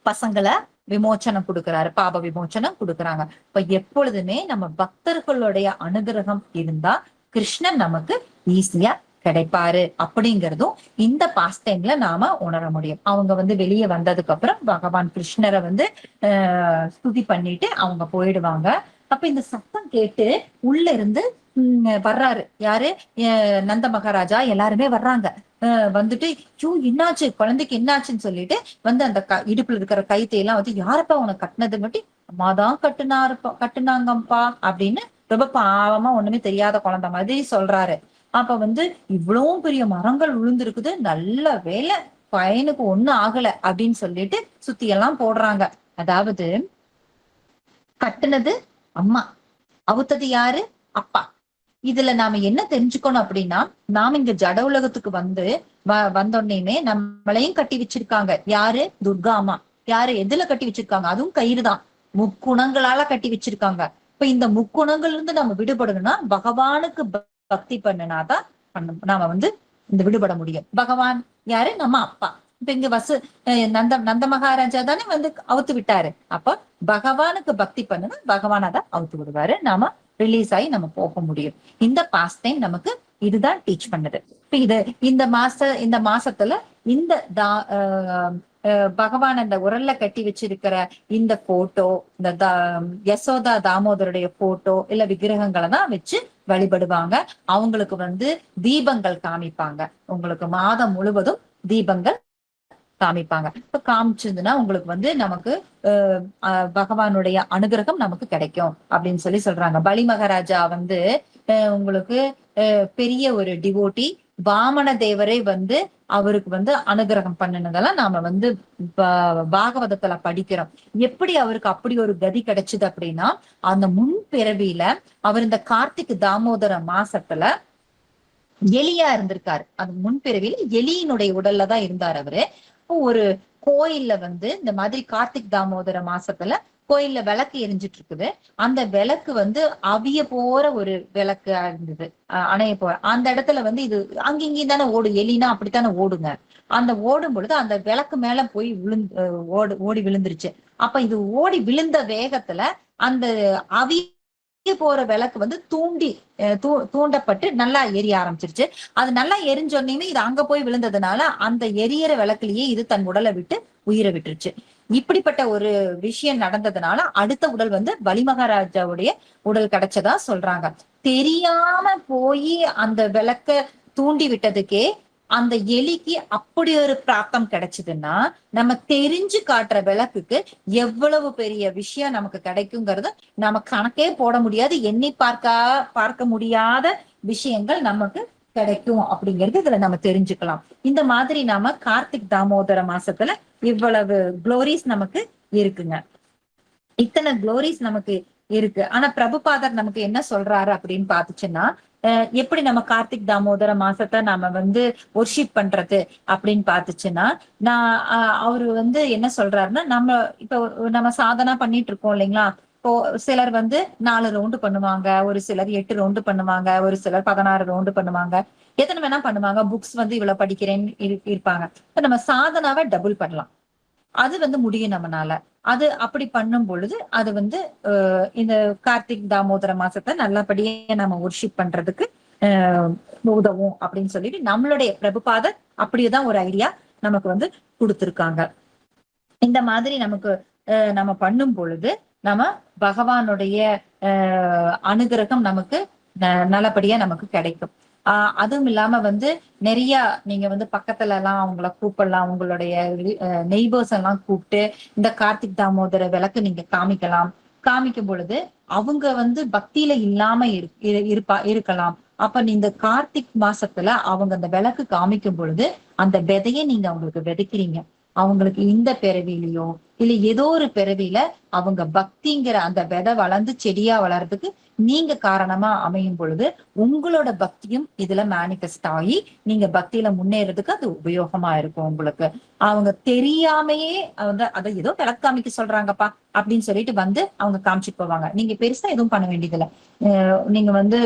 பசங்களை விமோச்சனம் கொடுக்கிறாரு, பாப விமோச்சனம் கொடுக்கறாங்க. இப்ப எப்பொழுதுமே நம்ம பக்தர்களுடைய அனுகிரகம் இருந்தா கிருஷ்ணன் நமக்கு ஈஸியா கிடைப்பாரு அப்படிங்கறதும் இந்த பாஸ்ட் டைம்ல நாம உணர முடியும். அவங்க வந்து வெளியே வந்ததுக்கு அப்புறம் பகவான் கிருஷ்ணரை வந்து ஸ்துதி பண்ணிட்டு அவங்க போயிடுவாங்க. அப்ப இந்த சத்தம் கேட்டு உள்ள இருந்து வர்றாரு யாரு, நந்த மகாராஜா எல்லாருமே வர்றாங்க. வந்துட்டு ஐயோ என்னாச்சு குழந்தைக்கு என்னாச்சுன்னு சொல்லிட்டு வந்து அந்த இடுப்புல இருக்கிற கைத்தையெல்லாம் வந்து யாரப்பா உனக்கு கட்டினது மட்டும் அம்மாதான் கட்டுனாங்கப்பா அப்படின்னு ரொம்ப பாவமா ஒண்ணுமே தெரியாத குழந்தை மாதிரி சொல்றாரு. அப்ப வந்து இவ்வளவும் பெரிய மரங்கள் விழுந்திருக்குது, நல்ல வேலை பையனுக்கு ஒண்ணும் ஆகல அப்படின்னு சொல்லிட்டு சுத்தி எல்லாம் போடுறாங்க. அதாவது கட்டுனது அம்மா, அவுத்தது யாரு, அப்பா. இதுல நாம என்ன தெரிஞ்சுக்கணும் அப்படின்னா, நாம இங்க ஜட உலகத்துக்கு வந்து வந்தோடனே நம்மளையும் கட்டி வச்சிருக்காங்க. யாரு, துர்கா அம்மா. யாரு எதுல கட்டி வச்சிருக்காங்க, அதுவும் கயிறு தான், முக்குணங்களால கட்டி வச்சிருக்காங்க. இப்ப இந்த முக்குணங்கள்ல இருந்து நம்ம விடுபடணும்னா பகவானுக்கு பக்தி பண்ணினாதான் நாம வந்து இந்த விடுபட முடியும். பகவான் யாரு, நம்ம அப்பா. இப்ப இங்க நந்த மகாராஜா தானே வந்து அவுத்து விட்டாரு. அப்ப பகவானுக்கு பக்தி பண்ணுனா பகவான் அதை அவுத்து விடுவாரு, நாம ரிலீஸ் ஆகி நம்ம போக முடியும். இந்த பாஸ்ட் டைம் நமக்கு இதுதான் டீச் பண்ணுது. இப்ப இந்த மாசத்துல இந்த பகவான் அந்த உரல்ல கட்டி வச்சிருக்கிற இந்த போட்டோ, இந்த யசோதா தாமோதருடைய போட்டோ இல்ல விக்கிரகங்களை தான் வச்சு வழிபடுவாங்க. அவங்களுக்கு வந்து தீபங்கள் காமிப்பாங்க. உங்களுக்கு மாதம் முழுவதும் தீபங்கள் காமிப்பாங்க. இப்ப காமிச்சதுன்னா உங்களுக்கு வந்து நமக்கு பகவானுடைய அனுகிரகம் நமக்கு கிடைக்கும் அப்படின்னு சொல்றாங்க. பலி மகாராஜா வந்து உங்களுக்கு பெரிய ஒரு டிவோட்டி, வாமன தேவரை வந்து அவருக்கு வந்து அனுகிரகம் பண்ணினதெல்லாம் நாம வந்து பாகவதத்துல படிக்கிறோம். எப்படி அவருக்கு அப்படி ஒரு கதி கிடைச்சது அப்படின்னா, அந்த முன் பிறவியில அவர் இந்த கார்த்திக் தாமோதர மாசத்துல எலியா இருந்திருக்காரு. அது முன்பிறவியில் எலியினுடைய உடல்ல தான் இருந்தார் அவரு. ஒரு கோயில்ல வந்து இந்த மாதிரி கார்த்திக் தாமோதர மாசத்துல கோயில்ல விளக்கு எரிஞ்சிட்டு இருக்குது. அந்த விளக்கு வந்து அவிய போற ஒரு விளக்கு இருந்தது, அணைய போற அந்த இடத்துல வந்து இது அங்கிங்கயும் தானே ஓடும், எலினா அப்படித்தானே ஓடுங்க. அந்த ஓடும் பொழுது அந்த விளக்கு மேல போய் ஓடி விழுந்துருச்சு. அப்ப இது ஓடி விழுந்த வேகத்துல அந்த அவிய போற விளக்கு வந்து தூண்டப்பட்டு நல்லா எரிய ஆரம்பிச்சிருச்சு. அது நல்லா எரிஞ்சோன்னே இது அங்க போய் விழுந்ததுனால அந்த எரியற விளக்குலயே இது தன் உடலை விட்டு உயிரை விட்டுருச்சு. இப்படிப்பட்ட ஒரு விஷயம் நடந்ததுனால அடுத்த உடல் வந்து பலி மகாராஜாவுடைய உடல் கிடைச்சதா சொல்றாங்க. தெரியாம போய் அந்த விளக்க தூண்டி விட்டதுக்கே அந்த எலிக்கு அப்படி ஒரு பிராப்தம் கிடைச்சதுன்னா, நம்ம தெரிஞ்சு காட்டுற விளக்குக்கு எவ்வளவு பெரிய விஷயம் நமக்கு கிடைக்குங்கிறது நம்ம கணக்கே போட முடியாது, எண்ணி பார்க்க முடியாத விஷயங்கள் நமக்கு கிடைக்கும் அப்படிங்கிறது இதுல நம்ம தெரிஞ்சுக்கலாம். இந்த மாதிரி நாம கார்த்திக் தாமோதர மாசத்துல இவ்வளவு குளோரிஸ் நமக்கு இருக்குங்க. இத்தனை குளோரிஸ் நமக்கு இருக்கு. ஆனா பிரபுபாதர் நமக்கு என்ன சொல்றாரு அப்படின்னு பாத்துச்சுன்னா, எப்படி நம்ம கார்த்திக் தாமோதர மாசத்தை நாம வந்து ஒர்ஷிப் பண்றது அப்படின்னு பாத்துச்சுன்னா, அவரு வந்து என்ன சொல்றாருன்னா, நம்ம சாதனா பண்ணிட்டு இருக்கோம் இல்லைங்களா. இப்போ சிலர் வந்து 4 ரவுண்டு பண்ணுவாங்க, ஒரு சிலர் 8 ரவுண்டு பண்ணுவாங்க, ஒரு சிலர் 16 ரவுண்டு பண்ணுவாங்க, எத்தனை வேணா பண்ணுவாங்க. புக்ஸ் வந்து இவ்வளவு படிக்கிறேன்னு இருப்பாங்க. நம்ம சாதனாவை டபுள் பண்ணலாம், அது வந்து முடியும் நம்மனால. அது அப்படி பண்ணும் பொழுது அது வந்து இந்த கார்த்திக் தாமோதர மாசத்தை நல்லபடியா நம்ம ஒர்ஷிப் பண்றதுக்கு உதவும் அப்படின்னு சொல்லிட்டு நம்மளுடைய பிரபுபாதர் அப்படியேதான் ஒரு ஐடியா நமக்கு வந்து கொடுத்திருக்காங்க. இந்த மாதிரி நமக்கு நம்ம பண்ணும் பொழுது நம்ம பகவானுடைய அனுகிரகம் நமக்கு நல்லபடியா நமக்கு கிடைக்கும். அதுவும் இல்லாம வந்து நிறைய நீங்க வந்து பக்கத்துல எல்லாம் அவங்கள கூப்பிடலாம், உங்களுடைய நெய்பர்ஸ் எல்லாம் கூப்பிட்டு இந்த கார்த்திக் தாமோதர விளக்கு நீங்க காமிக்கும் பொழுது அவங்க வந்து பக்தியில இல்லாம இருக்கலாம். அப்ப இந்த கார்த்திக் மாசத்துல அவங்க அந்த விளக்கு காமிக்கும் பொழுது அந்த விதையை நீங்க அவங்களுக்கு விதைக்கிறீங்க. அவங்களுக்கு இந்த பிறவிலையோ இல்ல ஏதோ ஒரு பிறவியில அவங்க பக்திங்கிற அந்த விதை வளர்ந்து செடியா வளர்றதுக்கு நீங்க காரணமா அமையும் பொழுது உங்களோட பக்தியும் இதுல மேனிஃபெஸ்ட் ஆகி நீங்க பக்தியில முன்னேறதுக்கு அது உபயோகமா இருக்கும் உங்களுக்கு. அவங்க தெரியாமையே வந்து அதை ஏதோ விளக்காமிக்க சொல்றாங்கப்பா அப்படின்னு சொல்லிட்டு வந்து அவங்க காமிச்சிட்டு போவாங்க. நீங்க பெருசா எதுவும் பண்ண வேண்டியதில்லை. நீங்க வந்து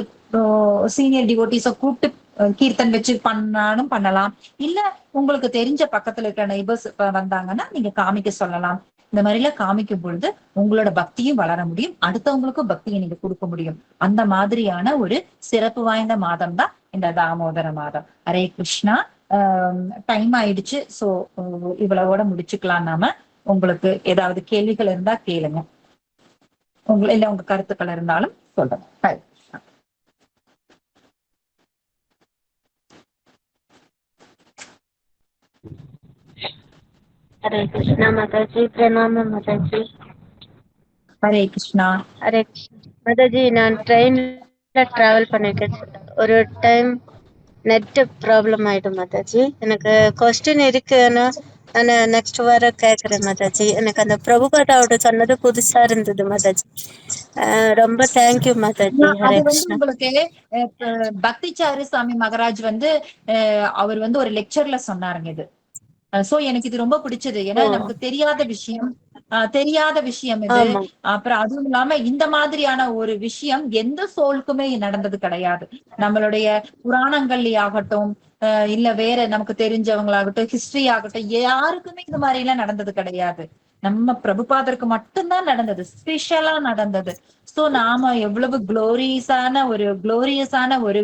சீனியர் டிவோட்டிஸ கூப்பிட்டு கீர்த்தன் வச்சு பண்ணாலும் பண்ணலாம். இல்ல உங்களுக்கு தெரிஞ்ச பக்கத்துல இருக்கிற நெய்பர்ஸ் வந்தாங்கன்னா நீங்க காமிக்க சொல்லலாம். இந்த மாதிரி எல்லாம் காமிக்கும் பொழுது உங்களோட பக்தியும் வளர முடியும், அடுத்தவங்களுக்கும் பக்தியை நீங்க கொடுக்க முடியும். அந்த மாதிரியான ஒரு சிறப்பு வாய்ந்த மாதம் தான் இந்த தாமோதர மாதம். ஹரே கிருஷ்ணா. டைம் ஆயிடுச்சு. சோ இவ்வளவோட முடிச்சுக்கலாம் நாம. உங்களுக்கு ஏதாவது கேள்விகள் இருந்தா கேளுங்க. இல்ல உங்க கருத்துக்கள் இருந்தாலும் சொல்லுங்க. हरे कृष्णा माता जी, प्रणाम माता जी। ஹரே கிருஷ்ணா. हरे माता जी, நான் ட்ரெயின்ல டிராவல் பண்ணிருக்கேன். ஒரு டைம் நெட் ப்ராப்ளம் ஆயிடும் மாதாஜி. எனக்கு கொஸ்டின் இருக்குன்னா நான் நெக்ஸ்ட் வர கேட்குறேன் மாதாஜி. எனக்கு அந்த பிரபுபாதாவோட சொன்னது புதுசா இருந்தது மாதாஜி. ரொம்ப தேங்க்யூ மாதாஜி. அது ஹரே வந்து கிருஷ்ணா. உங்களுக்கு பக்திச்சாரு சாமி மகராஜ் வந்து அவர் வந்து ஒரு லெக்சர்ல சொன்னாருங்க இது. சோ எனக்கு இது ரொம்ப பிடிச்சது. ஏன்னா நமக்கு தெரியாத விஷயம் இது. அப்புறம் அதுவும் இல்லாம இந்த மாதிரியான ஒரு விஷயம் எந்த சோலுக்குமே நடந்தது கிடையாது. நம்மளுடைய புராணங்கள்லயே ஆகட்டும், இல்ல வேற நமக்கு தெரிஞ்சவங்களாகட்டும், ஹிஸ்டரி ஆகட்டும், யாருக்குமே இந்த மாதிரி எல்லாம் நடந்தது கிடையாது. நம்ம பிரபுபாதருக்கு மட்டும்தான் நடந்தது, ஸ்பெஷலா நடந்தது. சோ நாம எவ்வளவு குளோரியஸான ஒரு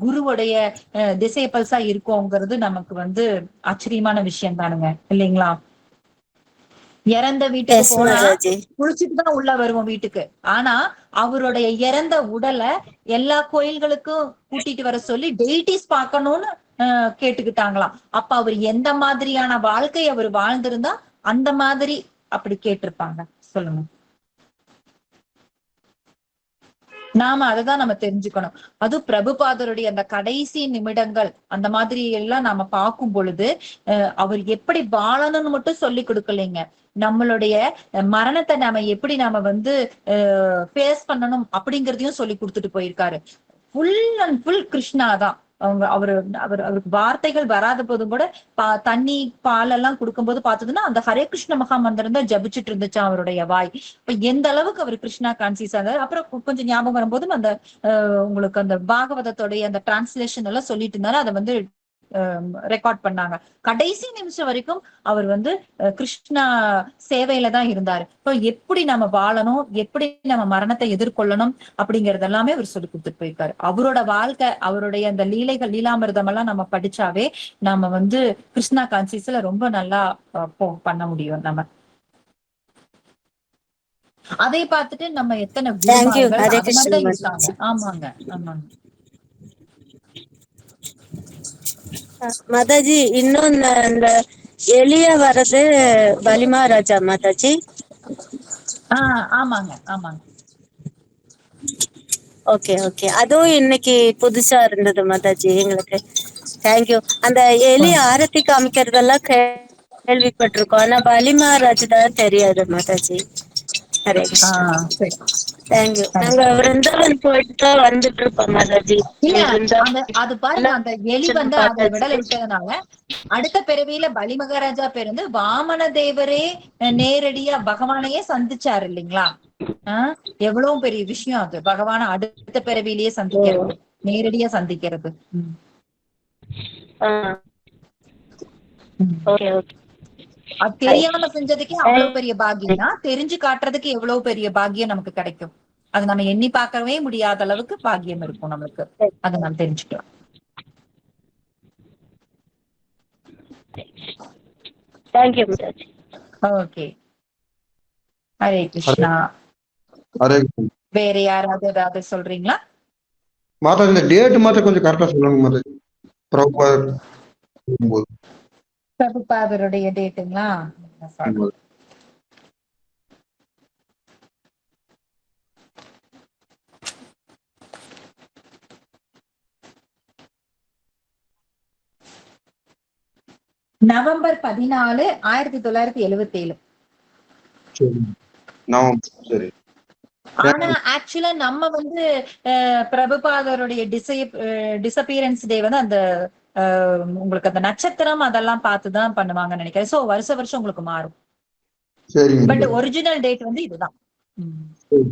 குருவுடைய டிசேபிள்ஸா இருக்கோங்கிறது நமக்கு வந்து ஆச்சரியமான விஷயம் தானுங்க, இல்லைங்களா? இறந்த வீட்டுக்கு போனா குளிச்சுட்டுதான் உள்ள வருவோம் வீட்டுக்கு. ஆனா அவருடைய இறந்த உடலை எல்லா கோயில்களுக்கும் கூட்டிட்டு வர சொல்லி டெய்டிஸ் பார்க்கணும்னு கேட்டுக்கிட்டாங்களாம். அப்ப அவர் எந்த மாதிரியான வாழ்க்கை அவர் வாழ்ந்திருந்தா அந்த மாதிரி அப்படி கேட்டிருப்பாங்க, சொல்லுங்க. நாம அததான் நம்ம தெரிஞ்சுக்கணும். அது பிரபுபாதருடைய அந்த கடைசி நிமிடங்கள் அந்த மாதிரி எல்லாம் நாம பார்க்கும் பொழுது அவர் எப்படி வாழணும்னு மட்டும் சொல்லி கொடுக்கலைங்க. நம்மளுடைய மரணத்தை நாம வந்து ஃபேஸ் பண்ணணும் அப்படிங்கறதையும் சொல்லி கொடுத்துட்டு போயிருக்காரு. ஃபுல் அண்ட் ஃபுல் கிருஷ்ணா தான். அவருக்கு வார்த்தைகள் வராத போதும் கூட தண்ணி பால் எல்லாம் கொடுக்கும்போது பார்த்ததுன்னா அந்த ஹரே கிருஷ்ண மகா மந்திரம் தான் ஜபிச்சுட்டு இருந்துச்சு அவருடைய வாய். இப்ப எந்த அளவுக்கு அவர் கிருஷ்ணா கான்சியஸ் ஆனாரு. அப்புறம் கொஞ்சம் ஞாபகம் வரும்போதும் அந்த உங்களுக்கு அந்த பாகவதத்தோடைய அந்த டிரான்ஸ்லேஷன் எல்லாம் சொல்லிட்டு இருந்தாரு. அதை வந்து ரெக்கார்ட் பண்ணாங்க. கடைசி நிமிஷம் வரைக்கும் அவர் வந்து கிருஷ்ணா சேவையில தான் இருந்தாரு. இப்போ எப்படி நம்ம வாழணும், எப்படி நம்ம மரணத்தை எதிர்கொள்ளணும் அப்படிங்கறது எல்லாமே அவர் சொல்லி கொடுத்துட்டு போயிருக்காரு. அவரோட வாழ்க்கை, அவருடைய அந்த லீலாமிர்தம் எல்லாம் நம்ம படிச்சாவே நம்ம வந்து கிருஷ்ணா கான்சியஸ்ல ரொம்ப நல்லா பண்ண முடியும் நம்ம. அதை பார்த்துட்டு நம்ம எத்தனை குருமார்கள் அது மாதிரிதான் இருக்காங்க. ஆமாங்க, ஆமாங்க மாதாஜி. இன்னும் இந்த எளிய வர்றது பலிமா ராஜா மாதாஜி. ஆமாங்க, ஆமாங்க. ஓகே ஓகே, அதுவும் இன்னைக்கு புதுசா இருந்தது மாதாஜி எங்களுக்கு. தேங்க்யூ. அந்த எலி ஆரத்தி காமிக்கிறதெல்லாம் கேள்விப்பட்டிருக்கோம், ஆனா பலிமா ராஜ் தான் தெரியாது மாதாஜி. ஹரே கிருஷ்ணா. தேங்க்யூ. நாங்க விருந்தாவன் போயிட்டு தான் வந்துட்டு இருப்போம் மாதாஜி. அது பாருங்க, அந்த எலி வந்து அதை விடல விட்டதுனால அடுத்த பிறவியில பலி மகாராஜா பிறந்து வாமன தேவரே நேரடியா பகவானையே சந்திச்சாரு இல்லைங்களா? எவ்வளவு பெரிய விஷயம் அது. பகவான அடுத்த பிறவிலேயே சந்திக்கிறது, நேரடியா சந்திக்கிறது. அது தெரியாம செஞ்சதுக்கே அவ்வளவு பெரிய பாக்கியம்னா தெரிஞ்சு காட்டுறதுக்கு எவ்வளவு பெரிய பாக்கியம் நமக்கு கிடைக்கும். அது நம்ம எண்ணி பார்க்கவே முடியாத அளவுக்கு பாக்கியம் இருக்கும் நமக்கு. அதை நாம் தெரிஞ்சுக்கலாம். ஓகே. ஹரே கிருஷ்ணா. வேற யாராவது ஏதாவது சொல்றீங்களா? மாதா இந்த டேட் மாத்த கொஞ்சம் கரெக்டா சொல்லுங்க மாதா. பிரபுபாதருடைய டேட்டுங்களா? நவம்பர் 14, 1977. ஆனா ஆக்சுவலா நம்ம வந்து பிரபுபாதருடைய டிசப்பியரன்ஸ் டே வந்து அந்த உங்களுக்கு அந்த நட்சத்திரம் அதெல்லாம் பார்த்துதான் பண்ணுவாங்கன்னு நினைக்கிறேன். சோ வருஷம் வருஷம் உங்களுக்கு மாறும். சரிங்க பட் மாதாஜி. ஒரிஜினல் டேட் வந்து இதுதான். ம். சரி.